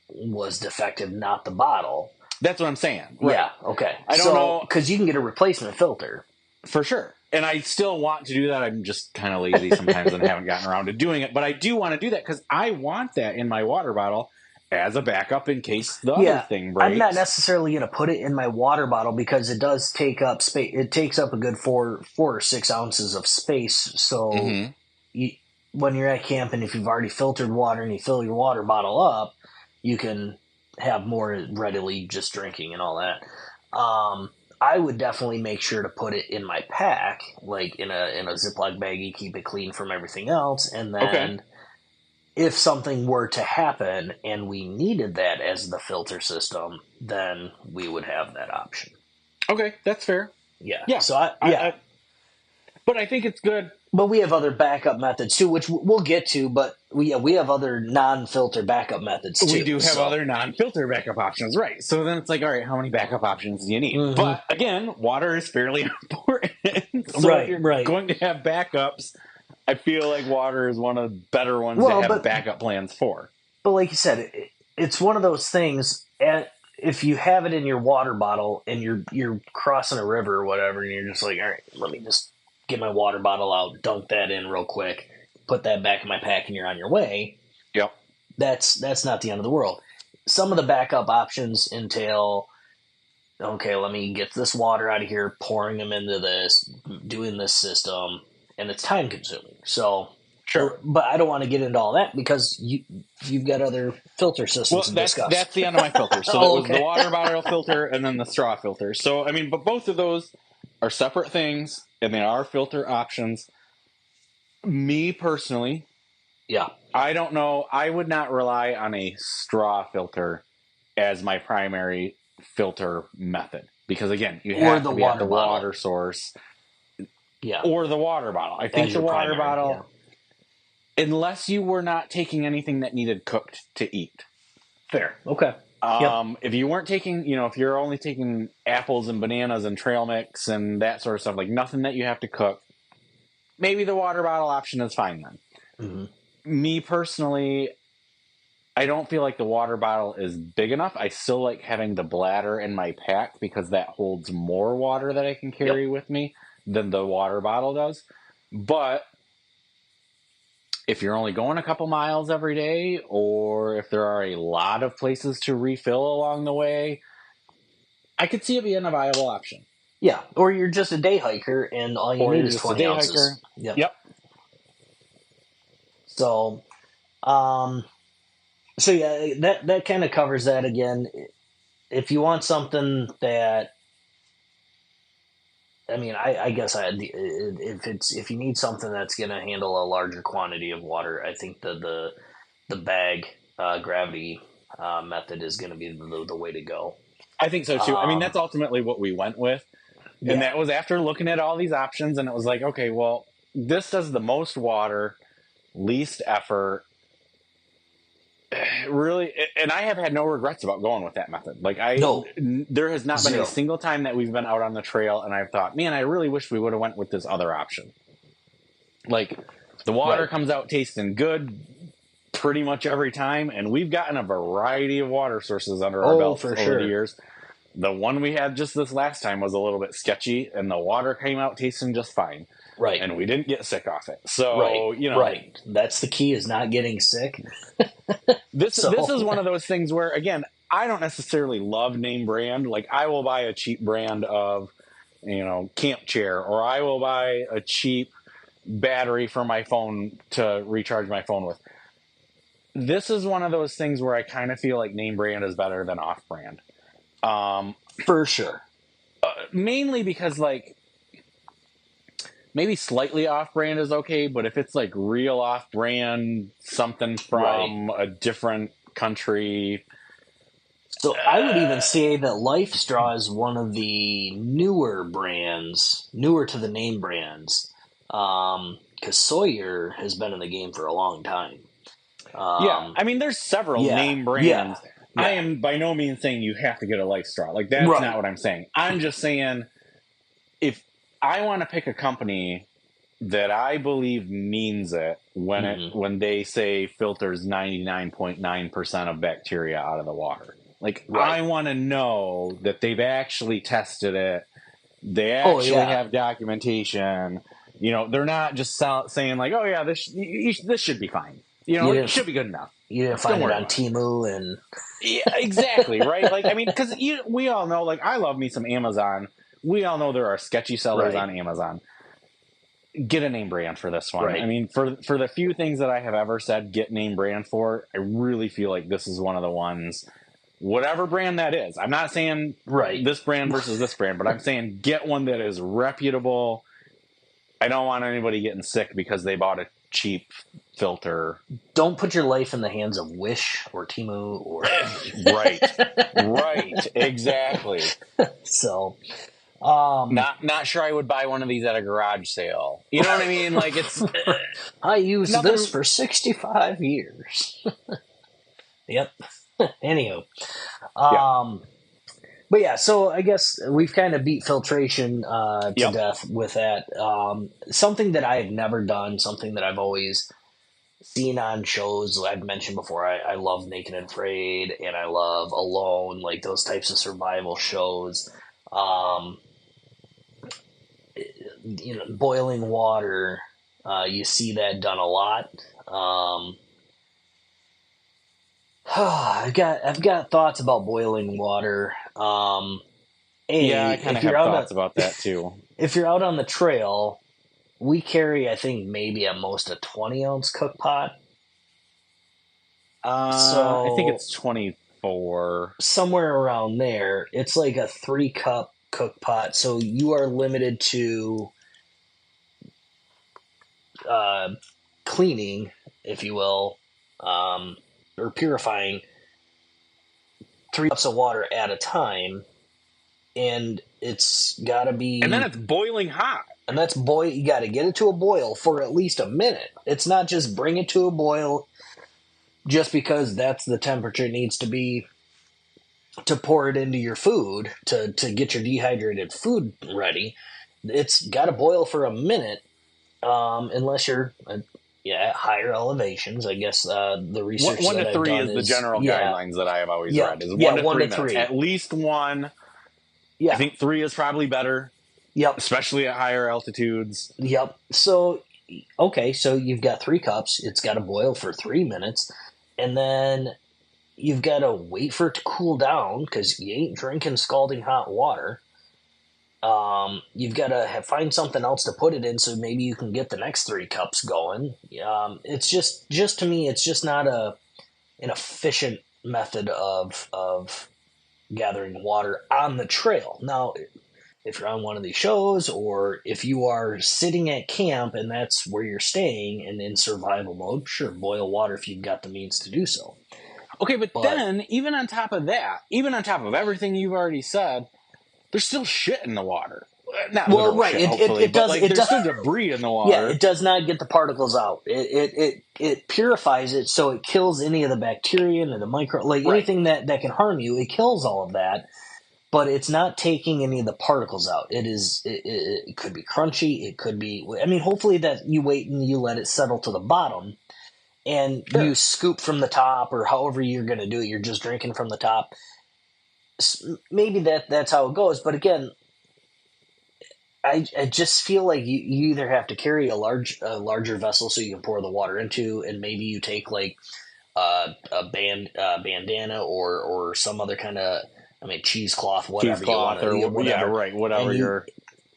was defective, not the bottle. That's what I'm saying. Right. Yeah, okay. I don't know. Because you can get a replacement filter. For sure. And I still want to do that. I'm just kind of lazy sometimes and haven't gotten around to doing it. But I do want to do that, because I want that in my water bottle as a backup in case the other thing breaks. I'm not necessarily going to put it in my water bottle, because it does take up space. It takes up a good 4 or 6 ounces of space. So when you're at camp, and if you've already filtered water and you fill your water bottle up, you can have more readily just drinking and all that. I would definitely make sure to put it in my pack, like in a Ziploc baggie, keep it clean from everything else, and then if something were to happen and we needed that as the filter system, then we would have that option. Okay, that's fair. Yeah. So but I think it's good. But we have other backup methods too, which we'll get to. But we have other non-filter backup methods too. We do have other non-filter backup options, right? So then it's like, all right, how many backup options do you need? Mm-hmm. But again, water is fairly important. So if you're going to have backups, I feel like water is one of the better ones to Well, have backup plans for. but like you said, it's one of those things. If you have it in your water bottle and you're crossing a river or whatever, and you're just like, all right, let me just get my water bottle out, dunk that in real quick, put that back in my pack, and you're on your way. Yep. That's not the end of the world. Some of the backup options entail, okay, let me get this water out of here, pouring them into this, doing this system, and it's time consuming. So, Sure. but I don't want to get into all that because you've got other filter systems to discuss. That's the end of my filter. So Oh, that was the water bottle filter and then the straw filter. So, I mean, but both of those are separate things, and they are filter options. Me personally, Yeah. I don't know. I would not rely on a straw filter as my primary filter method because, again, you have to be at the water source, or the water bottle. I think the water bottle, unless you were not taking anything that needed cooked to eat. Fair. Okay. If you weren't taking, if you're only taking apples and bananas and trail mix and that sort of stuff, like nothing that you have to cook, maybe the water bottle option is fine then. Mm-hmm. Me personally, I don't feel like the water bottle is big enough. I still like having the bladder in my pack because that holds more water that I can carry with me than the water bottle does. But if you're only going a couple miles every day, or if there are a lot of places to refill along the way, I could see it being a viable option. Yeah, or you're just a day hiker and all you need is 20 ounces. Yep. So, that kind of covers that again. If you want something that, I mean, I guess if you need something that's going to handle a larger quantity of water, I think the bag gravity method is going to be the way to go. I think so too. I mean, that's ultimately what we went with, and that was after looking at all these options, and it was like, okay, well, this does the most water, least effort. Really, and I have had no regrets about going with that method. Like there has not been a single time that we've been out on the trail and I've thought, man, I really wish we would have went with this other option. Like the water comes out tasting good pretty much every time, and we've gotten a variety of water sources under our belts over the years. The one we had just this last time was a little bit sketchy, and the water came out tasting just fine. Right. And we didn't get sick off it. So, Right. That's the key, is not getting sick. This is one of those things where, again, I don't necessarily love name brand. Like, I will buy a cheap brand of, camp chair, or I will buy a cheap battery for my phone to recharge my phone with. This is one of those things where I kind of feel like name brand is better than off brand. For sure. Mainly because, like, maybe slightly off-brand is okay, but if it's like real off-brand, something from a different country. So I would even say that Life Straw is one of the newer brands, newer to the name brands, because Sawyer has been in the game for a long time. I mean, there's several name brands. Yeah. I am by no means saying you have to get a Life Straw. Like, that's not what I'm saying. I'm just saying if I want to pick a company that I believe means it when they say filters 99.9% of bacteria out of the water. Like, I want to know that they've actually tested it. They actually have documentation. They're not just saying like, "Oh yeah, this should be fine." It should be good enough. You didn't find it on Temu and exactly right. Like, I mean, because we all know. Like, I love me some Amazon. We all know there are sketchy sellers on Amazon. Get a name brand for this one. Right. I mean, for the few things that I have ever said get name brand for, I really feel like this is one of the ones, whatever brand that is. I'm not saying this brand versus this brand, but I'm saying get one that is reputable. I don't want anybody getting sick because they bought a cheap filter. Don't put your life in the hands of Wish or Temu or right, exactly. So, not sure I would buy one of these at a garage sale. You know what I mean? Like, it's I used this for 65 years. Yep. Anywho, But yeah, so I guess we've kind of beat filtration to Yep. death with that. Something that I've never done, something that I've always seen on shows. I've mentioned before, I love Naked and Afraid, and I love Alone, like those types of survival shows. Um, Boiling water, you see that done a lot. I've got thoughts about boiling water. Yeah, I kind If of you're have out on thoughts about that too. if you're out on the trail, we carry, I think, maybe at most a 20-ounce cook pot. I think So it's 24. somewhere around there, it's like a 3-cup cook pot. So you are limited to uh, cleaning, if you will, or purifying 3 cups of water at a time, and it's got to And then be, it's boiling hot. and that's boil. You got to get it to a boil for at least a minute. It's not just bring it to a boil just because that's the temperature it needs to be to pour it into your food to get your dehydrated food ready. It's got to boil for a minute, unless you're at higher elevations. I guess the research One that to I've three done is the is general guidelines that I have always read. Is yeah, 1 to 3 minutes. 3. At least one. I Yeah, think 3 is probably better, yep, especially at higher altitudes. yep. So okay, so you've got 3 cups. It's got to boil for 3 minutes, and then you've got to wait for it to cool down because you ain't drinking scalding hot water. You've got to find something else to put it in, so maybe you can get the next 3 cups going. It's just to me, it's just not an efficient method of gathering water on the trail. Now, if you're on one of these shows, or if you are sitting at camp and that's where you're staying and in survival mode, sure, boil water if you've got the means to do so. Okay, but But then, even on top of that, even on top of everything you've already said, there's still shit in the water. Not well, literal right, shit, hopefully, it but does like it there's does still debris in the yeah, water. it does not get the particles out. It purifies it, so it kills any of the bacteria and the micro, like Right. anything that can harm you. It kills all of that, but it's not taking any of the particles out. It could be crunchy. It could be. I mean, hopefully that you wait and you let it settle to the bottom, and Sure. you scoop from the top, or however you're going to do it. You're just drinking from the top. Maybe that's how it goes. But again, I just feel like you either have to carry a larger vessel so you can pour the water into, and maybe you take like bandana or some other kind of, I mean, cheesecloth, whatever Cheesecloth you want, yeah, right, whatever and you're.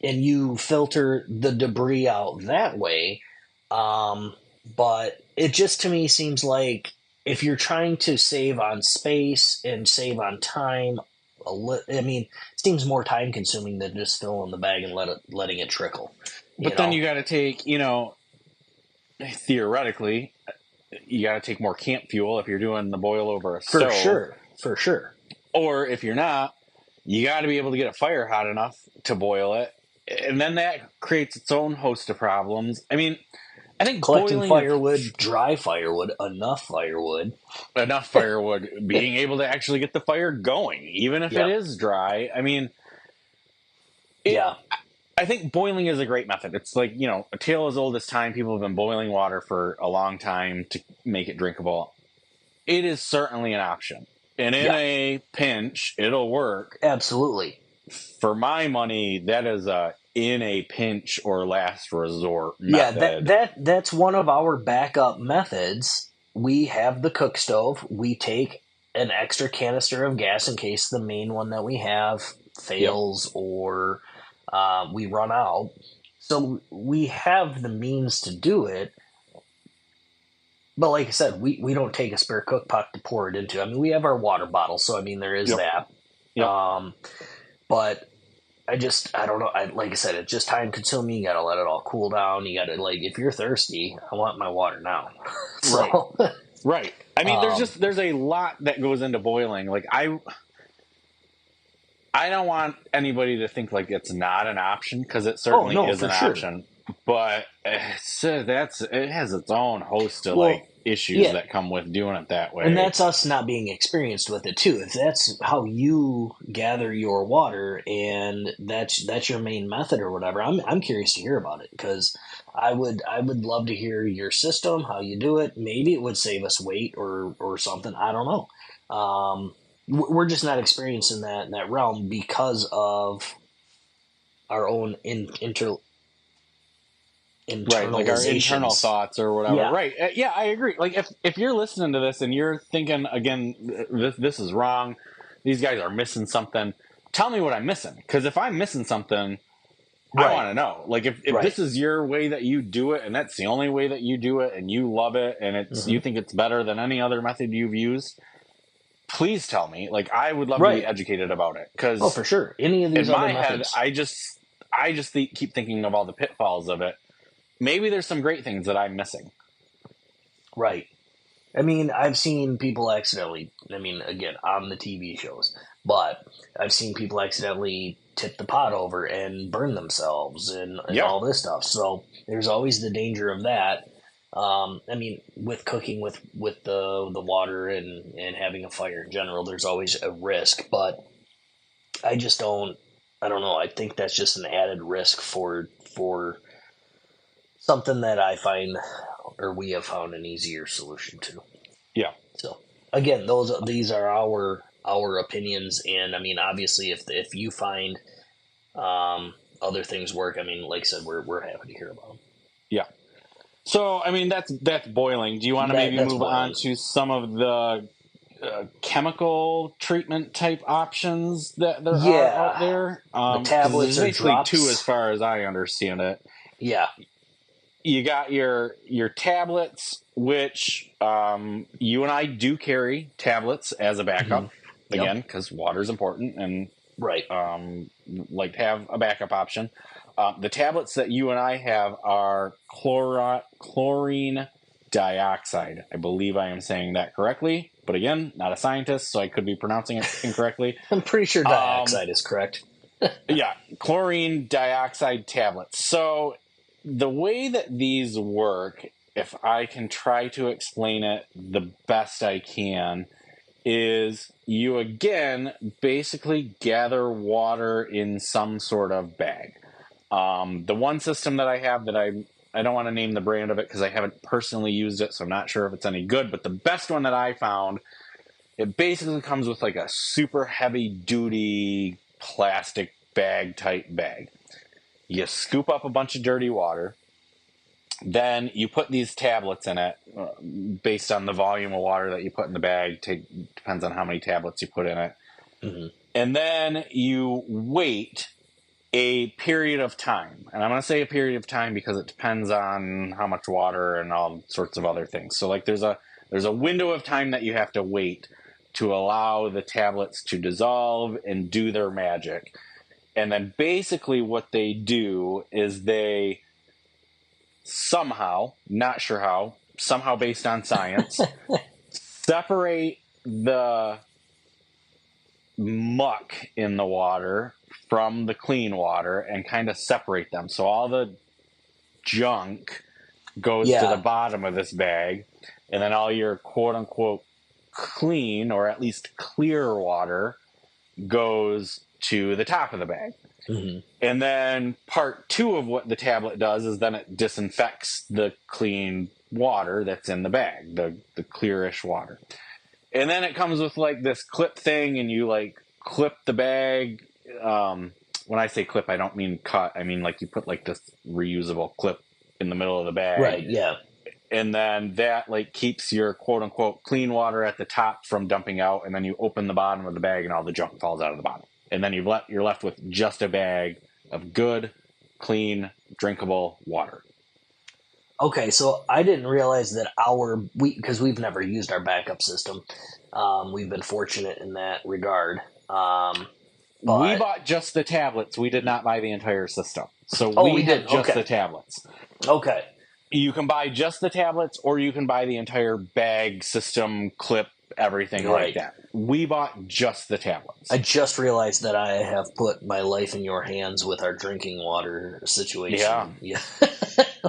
you filter the debris out that way. But it just to me seems like if you're trying to save on space and save on time, I mean, it seems more time consuming than just filling the bag and letting it trickle. But then you got to take, theoretically, you got to take more camp fuel if you're doing the boil over a stove. For sure. Or if you're not, you got to be able to get a fire hot enough to boil it, and then that creates its own host of problems. I mean, I think Collecting boiling firewood, dry firewood, enough firewood, being able to actually get the fire going, even if it is dry. I mean, I think boiling is a great method. It's like, a tale as old as time. People have been boiling water for a long time to make it drinkable. It is certainly an option. And in a pinch, it'll work. Absolutely. For my money, that is in a pinch or last resort method. Yeah, that's one of our backup methods. We have the cook stove. We take an extra canister of gas in case the main one that we have fails or we run out. So we have the means to do it. But like I said, we don't take a spare cook pot to pour it into. I mean, we have our water bottle, so I mean there is that. Yep. But I don't know. Like I said, it's just time consuming. You got to let it all cool down. You got to, like, if you're thirsty, I want my water now. So, right. I mean, there's a lot that goes into boiling. Like I don't want anybody to think like it's not an option, because it certainly is an option. But it has its own host of like issues that come with doing it that way. And that's us not being experienced with it too. If that's how you gather your water and that's your main method or whatever, I'm curious to hear about it, because I would love to hear your system, how you do it. Maybe it would save us weight or something. I don't know. We're just not experiencing that in that realm because of our own internal right, like our internal thoughts or whatever. Yeah. Right. Yeah, I agree. Like if you're listening to this and you're thinking, again, this is wrong, these guys are missing something, tell me what I'm missing. Because if I'm missing something, I want to know. Like if this is your way that you do it and that's the only way that you do it and you love it and it's you think it's better than any other method you've used, please tell me. Like I would love to be educated about it. Because for sure. Any of these in other my methods. head, I just keep thinking of all the pitfalls of it. Maybe there's some great things that I'm missing. Right. I mean, I've seen people accidentally, again, on the TV shows, but I've seen people accidentally tip the pot over and burn themselves and all this stuff. So there's always the danger of that. With cooking with the water and having a fire in general, there's always a risk, but I don't know. I think that's just an added risk for something that I find, or we have found, an easier solution to. Yeah. So again, these are our opinions, and obviously, if you find other things work, like I said, we're happy to hear about them. Yeah. So that's boiling. Do you want to maybe move on to some of the chemical treatment type options that there are out there? The tablets there's basically drops. two, as far as I understand it. Yeah. You got your tablets, which you and I do carry tablets as a backup, again, because water is important and like to have a backup option. The tablets that you and I have are chlorine dioxide. I believe I am saying that correctly, but again, not a scientist, so I could be pronouncing it incorrectly. I'm pretty sure dioxide is correct. Yeah, chlorine dioxide tablets. So the way that these work, if I can try to explain it the best I can, is you again basically gather water in some sort of bag. The one system that I have that I don't want to name the brand of it because I haven't personally used it, so I'm not sure if it's any good, but the best one that I found, it basically comes with like a super heavy duty plastic bag type bag. You scoop up a bunch of dirty water, then you put these tablets in it based on the volume of water that you put in the bag. Depends on how many tablets you put in it. Mm-hmm. And then you wait a period of time. And I'm going to say a period of time because it depends on how much water and all sorts of other things. So like there's a window of time that you have to wait to allow the tablets to dissolve and do their magic. And then basically what they do is they somehow, not sure how, somehow based on science, separate the muck in the water from the clean water and kind of separate them. So all the junk goes to the bottom of this bag, and then all your quote-unquote clean, or at least clear water, goes to the top of the bag. Mm-hmm. And then part two of what the tablet does is then it disinfects the clean water that's in the bag, the clearish water. And then it comes with like this clip thing, and you like clip the bag. When I say clip, I don't mean cut. I mean like you put like this reusable clip in the middle of the bag. Right, yeah. And then that like keeps your quote unquote clean water at the top from dumping out, and then you open the bottom of the bag and all the junk falls out of the bottom. And then you're left with just a bag of good, clean, drinkable water. Okay, so I didn't realize that because we've never used our backup system. We've been fortunate in that regard. We bought just the tablets. We did not buy the entire system. So we did just the tablets. Okay. You can buy just the tablets, or you can buy the entire bag, system, clip, everything like that. We bought just the tablets. I just realized that I have put my life in your hands with our drinking water situation. Yeah.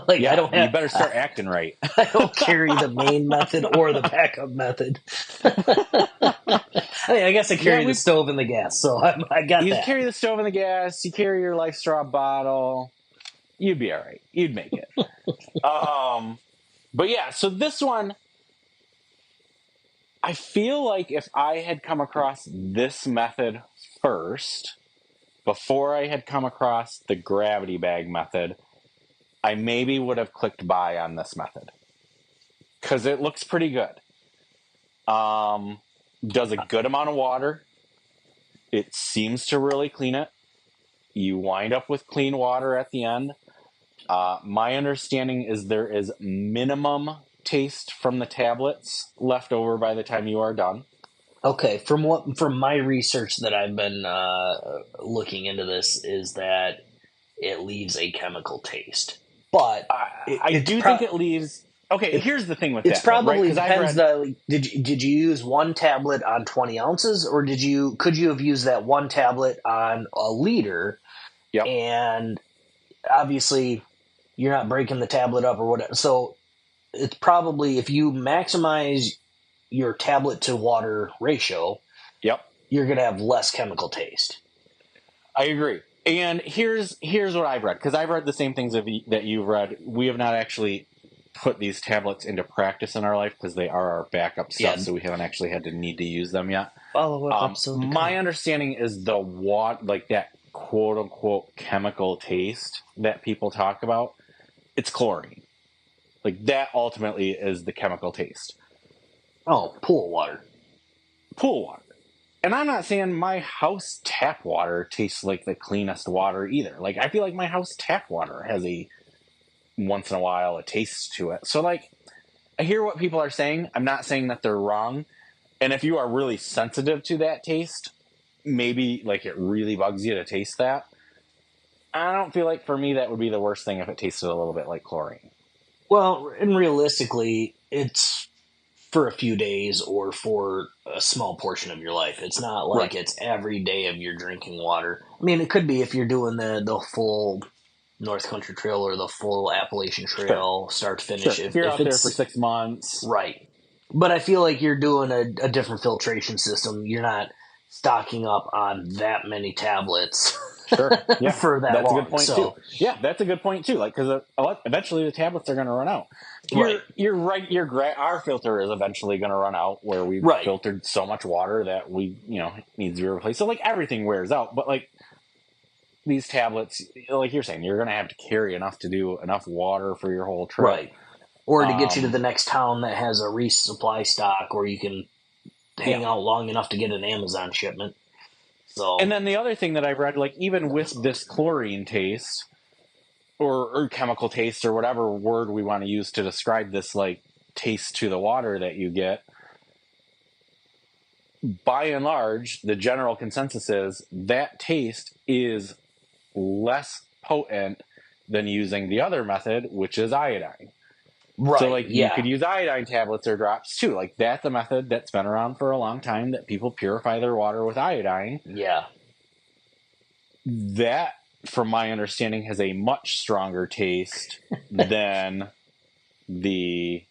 Like, yeah, I don't have, you better start acting right. I don't carry the main method or the backup method. I guess I carry the stove and the gas, so I got you that. You carry the stove and the gas, you carry your Life Straw bottle, you'd be all right. You'd make it. But yeah, so this one, I feel like if I had come across this method first, before I had come across the gravity bag method, I maybe would have clicked buy on this method. Because it looks pretty good. Does a good amount of water. It seems to really clean it. You wind up with clean water at the end. My understanding is there is minimum taste from the tablets left over by the time you are done. Okay, from my research that I've been looking into this is that it leaves a chemical taste, but I do think it leaves. Okay, here's the thing with that. It probably depends. Did you use one tablet on 20 ounces, or could you have used that one tablet on a liter? Yep. And obviously, you're not breaking the tablet up or whatever. So it's probably, if you maximize your tablet to water ratio, yep, you're going to have less chemical taste. I agree. And here's what I've read, because I've read the same things that you've read. We have not actually put these tablets into practice in our life because they are our backup stuff, so we haven't actually had to need to use them yet. Follow-up episode. My understanding is the like that quote unquote chemical taste that people talk about, it's chlorine. Like, that ultimately is the chemical taste. Oh, pool water. Pool water. And I'm not saying my house tap water tastes like the cleanest water either. Like, I feel like my house tap water has once in a while, a taste to it. So, like, I hear what people are saying. I'm not saying that they're wrong. And if you are really sensitive to that taste, maybe, like, it really bugs you to taste that. I don't feel like, for me, that would be the worst thing if it tasted a little bit like chlorine. Well, and realistically, it's for a few days or for a small portion of your life. It's not like it's every day of your drinking water. I mean, it could be if you're doing the full North Country Trail or the full Appalachian Trail, start to finish. Sure. If you're out there for 6 months. Right. But I feel like you're doing a different filtration system. You're not stocking up on that many tablets. Sure. Yeah. For that that's long. A good point too. Yeah, that's a good point too. Like, because eventually the tablets are going to run out. You're right. Our filter is eventually going to run out, where we've filtered so much water that needs to be replaced. So, like, everything wears out. But, like, these tablets, like you're saying, you're going to have to carry enough to do enough water for your whole trip, right? Or to get you to the next town that has a resupply stock, or you can hang out long enough to get an Amazon shipment. So, and then the other thing that I've read, like, even with this chlorine taste or chemical taste or whatever word we want to use to describe this, like, taste to the water that you get, by and large, the general consensus is that taste is less potent than using the other method, which is iodine. Right. So, like, you could use iodine tablets or drops too. Like, that's a method that's been around for a long time, that people purify their water with iodine. Yeah. That, from my understanding, has a much stronger taste than the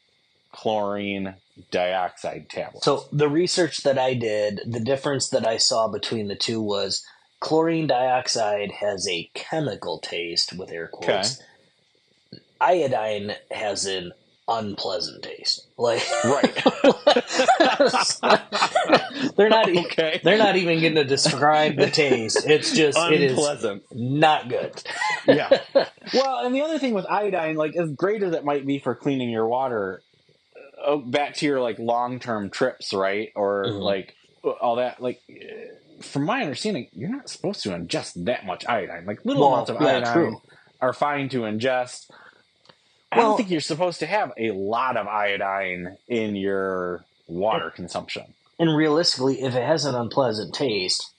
chlorine dioxide tablets. So the research that I did, the difference that I saw between the two was chlorine dioxide has a chemical taste, with air quotes. Okay. Iodine has an unpleasant taste. Like, right. they're not even going to describe the taste. It's just unpleasant. It is not good. Yeah. Well, and the other thing with iodine, like, as great as it might be for cleaning your water, back to your, like, long-term trips, right? Or like all that, like, from my understanding, you're not supposed to ingest that much iodine. Like, little amounts of iodine are fine to ingest. I don't think you're supposed to have a lot of iodine in your water consumption. And realistically, if it has an unpleasant taste,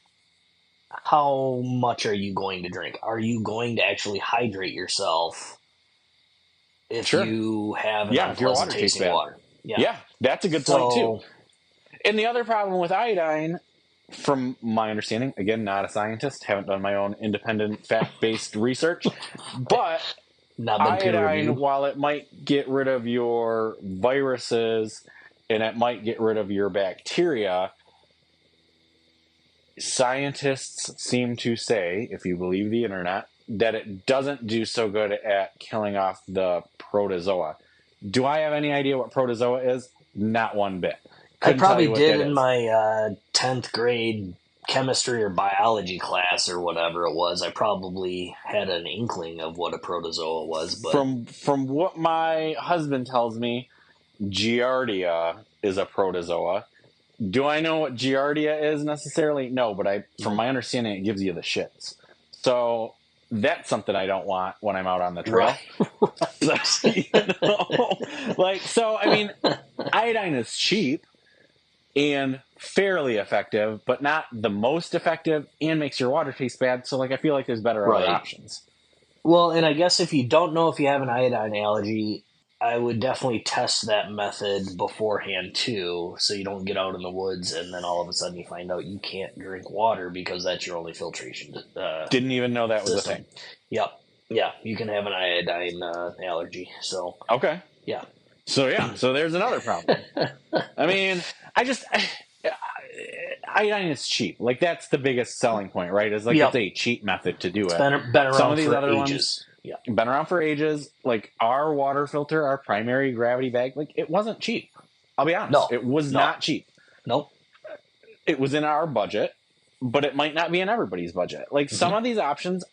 how much are you going to drink? Are you going to actually hydrate yourself if you have an unpleasant tasting water? Yeah, that's a good point too. And the other problem with iodine, from my understanding, again, not a scientist, haven't done my own independent fact-based research, but Not been peer iodine, reviewed. while it might get rid of your viruses and it might get rid of your bacteria, scientists seem to say, if you believe the internet, that it doesn't do so good at killing off the protozoa. Do I have any idea what protozoa is? Not one bit. I probably did in is. my 10th grade chemistry or biology class or whatever it was. I probably had an inkling of what a protozoa was. But From what my husband tells me, Giardia is a protozoa. Do I know what Giardia is necessarily? No, but from my understanding, it gives you the shits. So that's something I don't want when I'm out on the trail. Right. So, I mean, iodine is cheap and fairly effective, but not the most effective, and makes your water taste bad. So, I feel like there's better other options. Well, and I guess if you don't know if you have an iodine allergy, I would definitely test that method beforehand too, so you don't get out in the woods and then all of a sudden you find out you can't drink water because that's your only filtration. Didn't even know that system. was a thing. Yep. Yeah, you can have an iodine allergy. So okay. Yeah. So there's another problem. I mean, iodine is cheap. That's the biggest selling point, right? It's it's a cheap method to do it. Been around Some of these for other ages. Been around for ages. Our water filter, our primary gravity bag, it wasn't cheap. I'll be honest. No, it was not cheap. Nope. It was in our budget, but it might not be in everybody's budget. Some of these options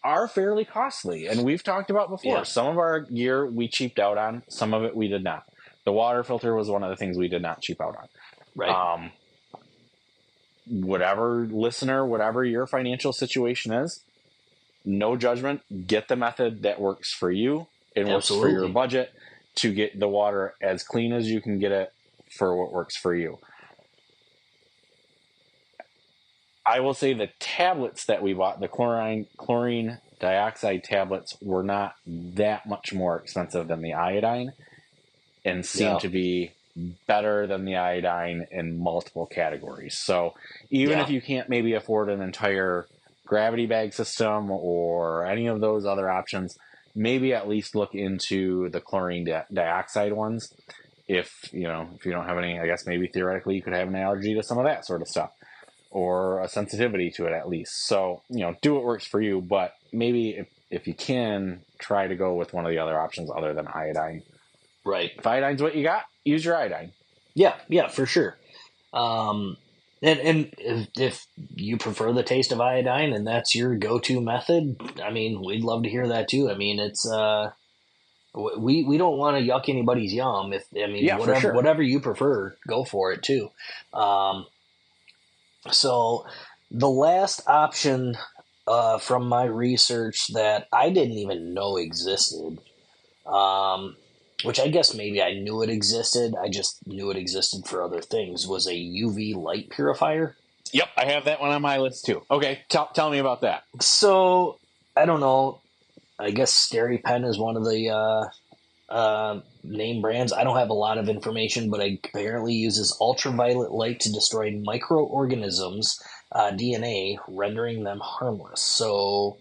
are fairly costly, and we've talked about before. Yeah. Some of our gear we cheaped out on. Some of it we did not. The water filter was one of the things we did not cheap out on. Right. Whatever listener, whatever your financial situation is, no judgment. Get the method that works for you and works for your budget to get the water as clean as you can get it for what works for you. I will say the tablets that we bought, the chlorine dioxide tablets, were not that much more expensive than the iodine and seem to be better than the iodine in multiple categories. So even if you can't maybe afford an entire gravity bag system or any of those other options, maybe at least look into the chlorine dioxide ones. If you don't have any, I guess maybe theoretically you could have an allergy to some of that sort of stuff or a sensitivity to it at least. So, do what works for you, but maybe if you can, try to go with one of the other options other than iodine. Right. If iodine's what you got, use your iodine. Yeah, for sure. And if you prefer the taste of iodine and that's your go-to method, I mean, we'd love to hear that too. I mean, it's we don't want to yuck anybody's yum. Whatever you prefer, go for it too. So the last option from my research that I didn't even know existed, which I guess maybe I knew it existed, I just knew it existed for other things, was a UV light purifier. Yep, I have that one on my list too. Okay, tell me about that. So, I don't know, I guess SteriPen is one of the name brands. I don't have a lot of information, but it apparently uses ultraviolet light to destroy microorganisms' DNA, rendering them harmless. So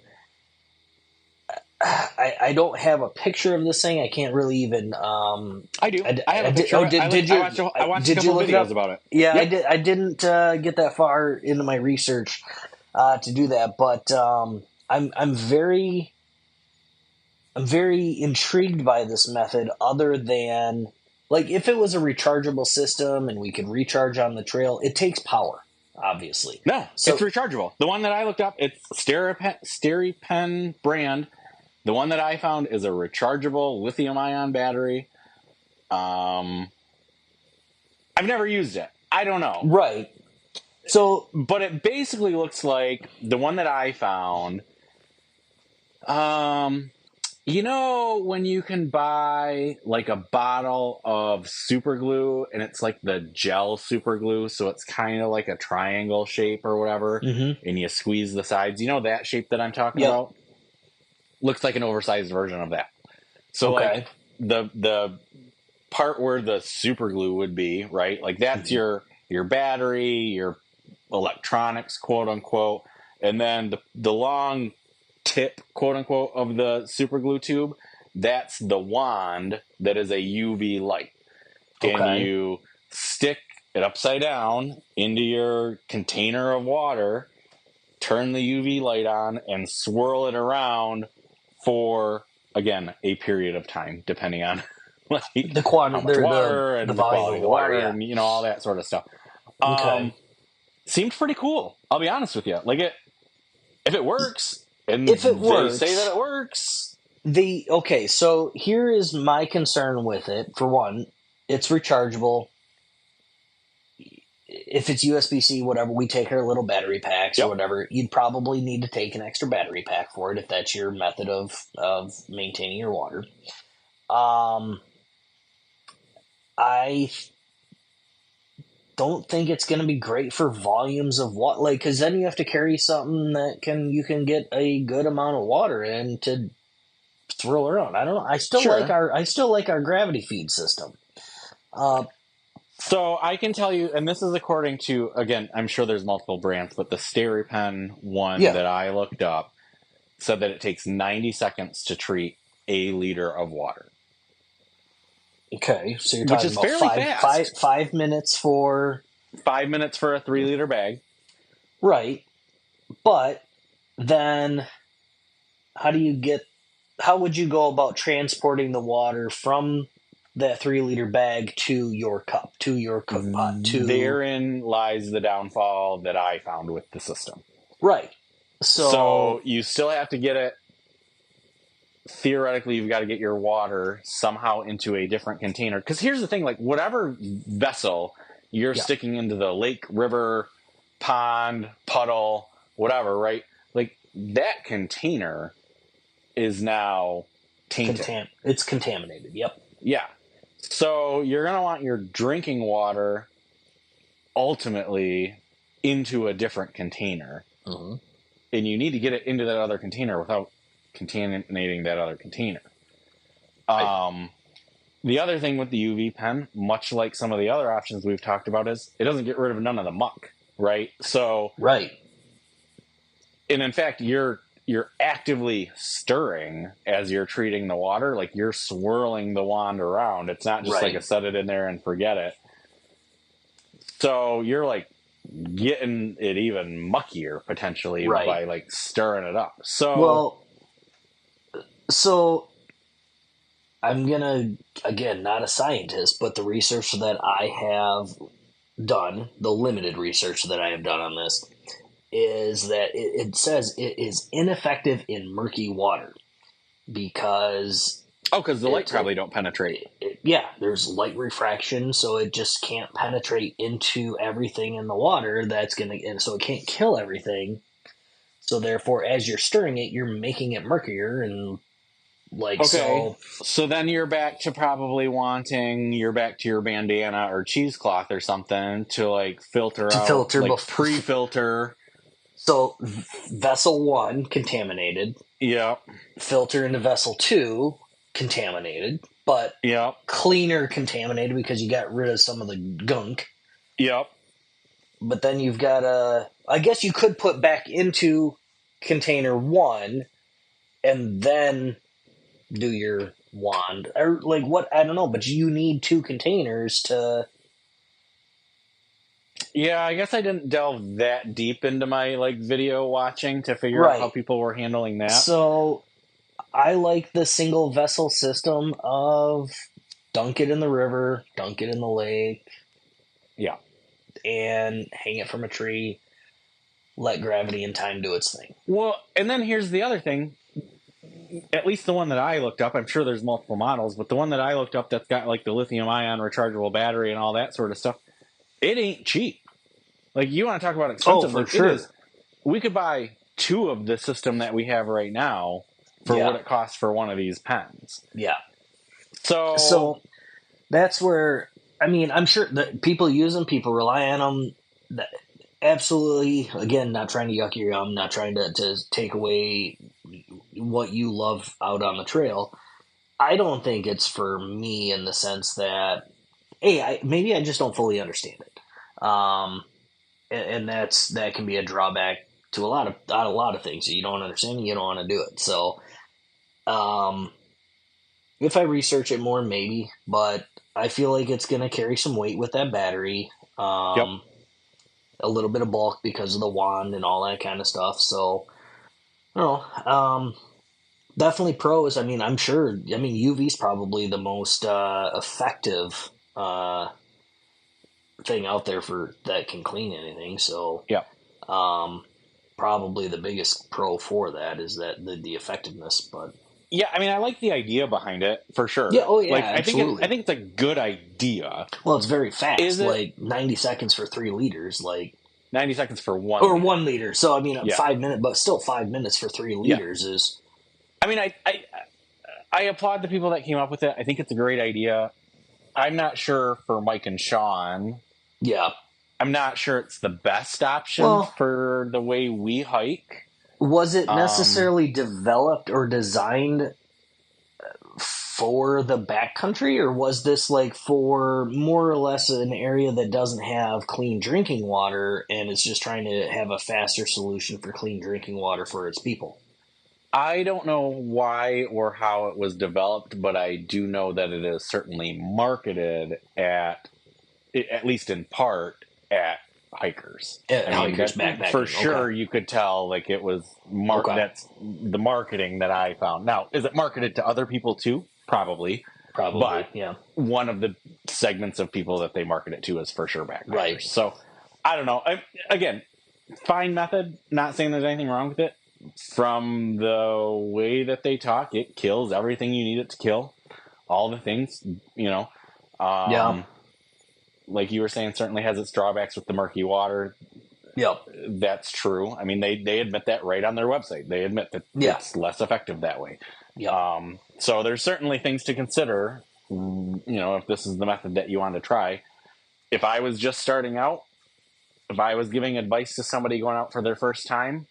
I don't have a picture of this thing. I can't really even. I do. I have a picture. I watched a couple videos about it. Yeah, yep. I didn't get that far into my research to do that, but I'm very intrigued by this method. Other than if it was a rechargeable system and we could recharge on the trail, it takes power. Obviously, no. So, it's rechargeable. The one that I looked up, it's SteriPen brand. The one that I found is a rechargeable lithium-ion battery. I've never used it. I don't know. Right. So, but it basically looks like the one that I found. When you can buy a bottle of super glue and it's the gel super glue, so it's kind of like a triangle shape or whatever, and you squeeze the sides. That shape that I'm talking about? Looks like an oversized version of that. So the part where the super glue would be, right? That's your your battery, your electronics, quote unquote, and then the long tip, quote unquote, of the super glue tube, that's the wand that is a UV light. And Okay. you stick it upside down into your container of water, turn the UV light on, and swirl it around for, again, a period of time, depending on like The how quantity, much water the and the volume quality of of the water, water yeah. and, all that sort of stuff. Okay. Seemed pretty cool. I'll be honest with you. Like, if it works, and If it they say that works, it works. okay, so here is my concern with it. For one, it's rechargeable. If it's USB-C, whatever, we take our little battery packs or Yep. whatever. You'd probably need to take an extra battery pack for it if that's your method of maintaining your water. I don't think it's going to be great for volumes of water, like, because then you have to carry something that you can get a good amount of water in to swirl around. I don't know. I still like our gravity feed system. So I can tell you, and this is according to, again, I'm sure there's multiple brands, but the SteriPen one Yeah. that I looked up said that it takes 90 seconds to treat a liter of water. Okay, so you're Which talking is about fairly fast. 5 minutes for 5 minutes for a 3-liter bag. right, but then how would you go about transporting the water from that 3-liter bag to your cup, to your cook pot? Therein lies the downfall that I found with the system. Right. So you still have to get it. Theoretically, you've got to get your water somehow into a different container. Because here's the thing, like, whatever vessel you're sticking into the lake, river, pond, puddle, whatever, right? Like, that container is now tainted. It's contaminated, yep. Yeah. So you're going to want your drinking water ultimately into a different container. Mm-hmm. And you need to get it into that other container without contaminating that other container. The other thing with the UV pen, much like some of the other options we've talked about, is it doesn't get rid of none of the muck, right? So, right. And in fact, you're actively stirring as you're treating the water, like you're swirling the wand around. It's not just like a set it in there and forget it. So you're like getting it even muckier potentially by like stirring it up. So I'm gonna, again, not a scientist, but the research that I have done, the limited research that I have done on this, is that it says it is ineffective in murky water because the light probably don't penetrate. There's light refraction, so it just can't penetrate into everything in the water. And so it can't kill everything. So therefore, as you're stirring it, you're making it murkier and So then you're back to probably wanting your bandana or cheesecloth or something to like filter out, like pre-filter. So vessel 1 contaminated. Yep. Filter into vessel 2 contaminated, but cleaner contaminated because you got rid of some of the gunk. Yep. But then you've got I guess you could put back into container 1 and then do your wand, or like what, I don't know, but you need 2 containers to. Yeah, I guess I didn't delve that deep into my like video watching to figure out how people were handling that. So I like the single vessel system of dunk it in the river, dunk it in the lake. Yeah. And hang it from a tree, let gravity and time do its thing. Well, and then here's the other thing. At least the one that I looked up, I'm sure there's multiple models, but the one that I looked up that's got like the lithium-ion rechargeable battery and all that sort of stuff, it ain't cheap. Like, you want to talk about expensive? Oh, for sure. It is. We could buy 2 of the system that we have right now for what it costs for one of these pens. Yeah. So that's where, I mean, I'm sure that people use them, people rely on them. Absolutely. Again, not trying to yuck your yum, not trying to take away what you love out on the trail. I don't think it's for me in the sense that, maybe I just don't fully understand it. And that can be a drawback to a lot of things. You don't understand, you don't want to do it. So, if I research it more, maybe, but I feel like it's going to carry some weight with that battery. Yep. A little bit of bulk because of the wand and all that kind of stuff. So, I don't know. Definitely pros. I mean, I'm sure. I mean, UV's probably the most effective thing out there for that can clean anything. So, Yep. probably the biggest pro for that is that the effectiveness. But Yeah, I mean, I like the idea behind it for sure. yeah, oh yeah, like absolutely. I think it's a good idea. Well, it's very fast. Is it? Like 90 seconds for 3 liters. Like 90 seconds for one. or 1 liter. So I mean, Yeah. 5 minutes, but still 5 minutes for 3 liters is. I mean, I applaud the people that came up with it. I think it's a great idea. I'm not sure for Mike and Shawn. Yeah. I'm not sure it's the best option for the way we hike. Was it necessarily developed or designed for the backcountry, or was this like for more or less an area that doesn't have clean drinking water and it's just trying to have a faster solution for clean drinking water for its people? I don't know why or how it was developed, but I do know that it is certainly marketed at least in part, at hikers. Hikers, backpacking. For sure, you could tell like it was that's the marketing that I found. Now, is it marketed to other people too? Probably. But yeah. One of the segments of people that they market it to is for sure backpackers. Right. So, I don't know. Again, fine method. Not saying there's anything wrong with it. From the way that they talk, it kills everything you need it to kill. All the things, yeah. Like you were saying, certainly has its drawbacks with the murky water. Yep. That's true. I mean, they admit that right on their website. They admit that it's less effective that way. Yeah. So there's certainly things to consider, if this is the method that you want to try. If I was just starting out, if I was giving advice to somebody going out for their first time,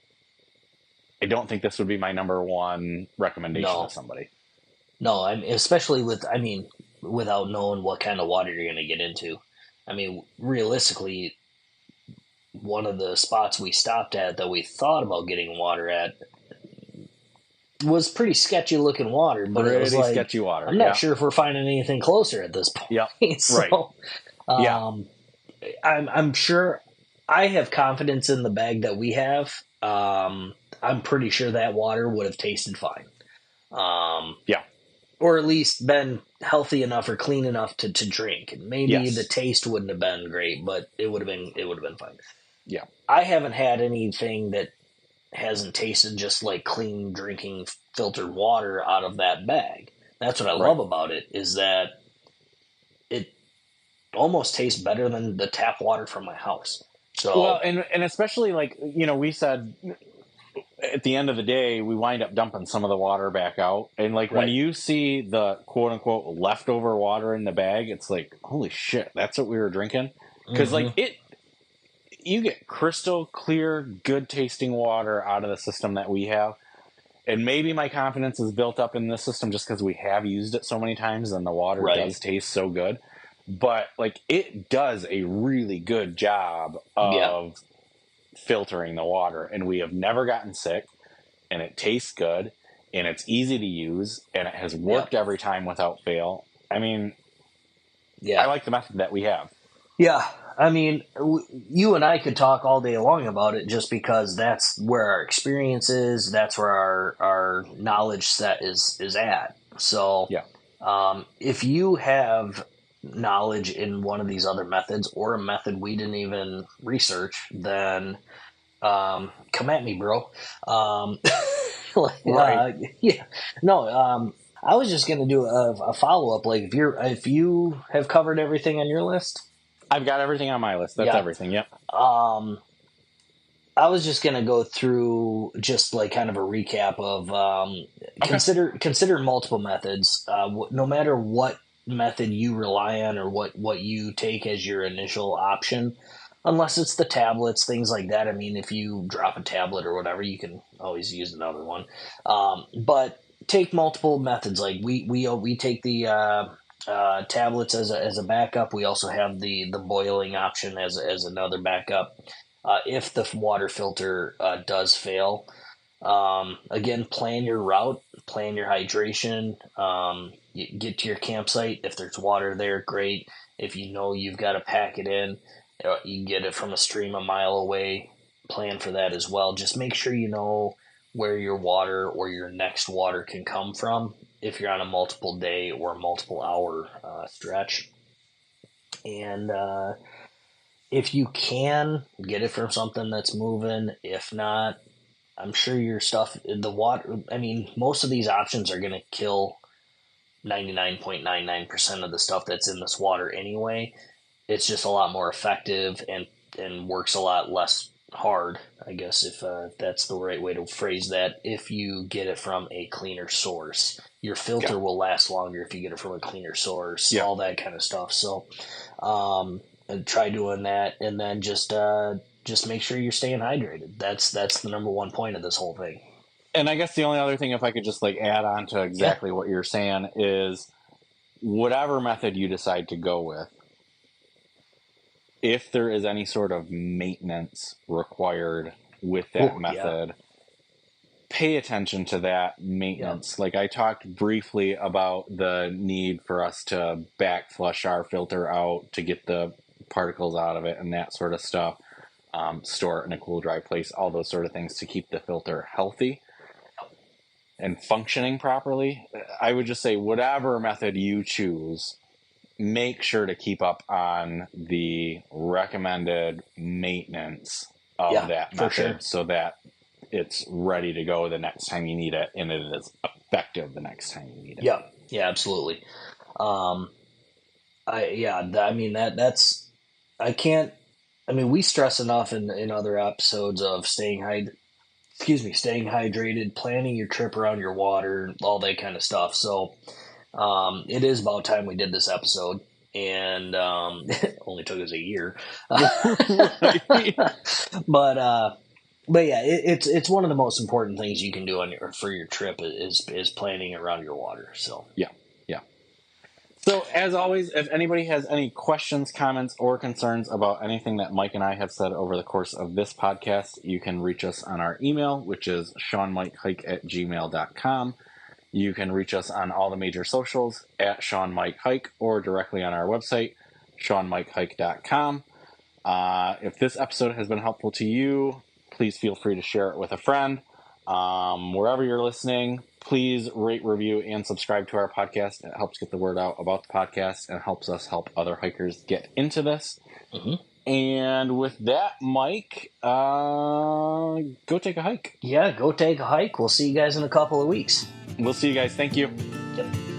I don't think this would be my number one recommendation to somebody. No, especially without knowing what kind of water you're going to get into. I mean, realistically, one of the spots we stopped at that we thought about getting water at was pretty sketchy looking water, but it was like, sketchy water. I'm not sure if we're finding anything closer at this point. Yeah, So, right. I'm sure I have confidence in the bag that we have. I'm pretty sure that water would have tasted fine. Or at least been healthy enough or clean enough to drink. Maybe the taste wouldn't have been great, but it would have been fine. Yeah. I haven't had anything that hasn't tasted just like clean drinking filtered water out of that bag. That's what I love about it, is that it almost tastes better than the tap water from my house. So, well, and especially like, we said at the end of the day, we wind up dumping some of the water back out. And like when you see the quote unquote leftover water in the bag, it's like, holy shit, that's what we were drinking. Because you get crystal clear, good tasting water out of the system that we have. And maybe my confidence is built up in this system just because we have used it so many times and the water does taste so good. But like it does a really good job of filtering the water, and we have never gotten sick, and it tastes good, and it's easy to use, and it has worked every time without fail. I mean, I like the method that we have. Yeah, I mean, you and I could talk all day long about it just because that's where our experience is, that's where our knowledge set is at. So, if you have knowledge in one of these other methods or a method we didn't even research, then come at me, bro. I was just gonna do a follow-up. Like if you have covered everything on your list. I've got everything on my list. That's everything. Yep. I was just gonna go through just like kind of a recap of consider multiple methods. No matter what method you rely on or what you take as your initial option, unless it's the tablets, things like that. I mean, if you drop a tablet or whatever, you can always use another one. But take multiple methods. Like we take the tablets as a backup. We also have the boiling option as another backup. If the water filter does fail, again, plan your route, plan your hydration. Get to your campsite. If there's water there, great. If you know you've got to pack it in, you can get it from a stream a mile away. Plan for that as well. Just make sure you know where your water or your next water can come from if you're on a multiple day or multiple hour stretch. And if you can, get it from something that's moving. If not, I'm sure your stuff, the water, I mean, most of these options are going to kill 99.99% of the stuff that's in this water anyway. It's just a lot more effective and works a lot less hard, I guess, if that's the right way to phrase that, if you get it from a cleaner source. Your filter will last longer if you get it from a cleaner source, all that kind of stuff. So try doing that, and then just make sure you're staying hydrated. That's the number one point of this whole thing. And I guess the only other thing, if I could just add on to exactly what you're saying, is whatever method you decide to go with, if there is any sort of maintenance required with that method, pay attention to that maintenance. Like I talked briefly about the need for us to back flush our filter out to get the particles out of it and that sort of stuff. Store it in a cool, dry place, all those sort of things to keep the filter healthy and functioning properly. I would just say whatever method you choose, make sure to keep up on the recommended maintenance of that method so that it's ready to go the next time you need it and it is effective the next time you need it. Yeah, absolutely. We stress enough in other episodes of staying hydrated, planning your trip around your water, all that kind of stuff. So it is about time we did this episode, and it only took us a year. But yeah, it's one of the most important things you can do for your trip is planning around your water. So yeah. So as always, if anybody has any questions, comments, or concerns about anything that Mike and I have said over the course of this podcast, you can reach us on our email, which is shawnmikehike@gmail.com. You can reach us on all the major socials at Shawn Mike Hike or directly on our website, shawnmikehike.com. If this episode has been helpful to you, please feel free to share it with a friend. Wherever you're listening, please rate, review, and subscribe to our podcast. It helps get the word out about the podcast and helps us help other hikers get into this. Mm-hmm. And with that, Mike, go take a hike. Yeah, go take a hike. We'll see you guys in a couple of weeks. We'll see you guys. Thank you. Yep.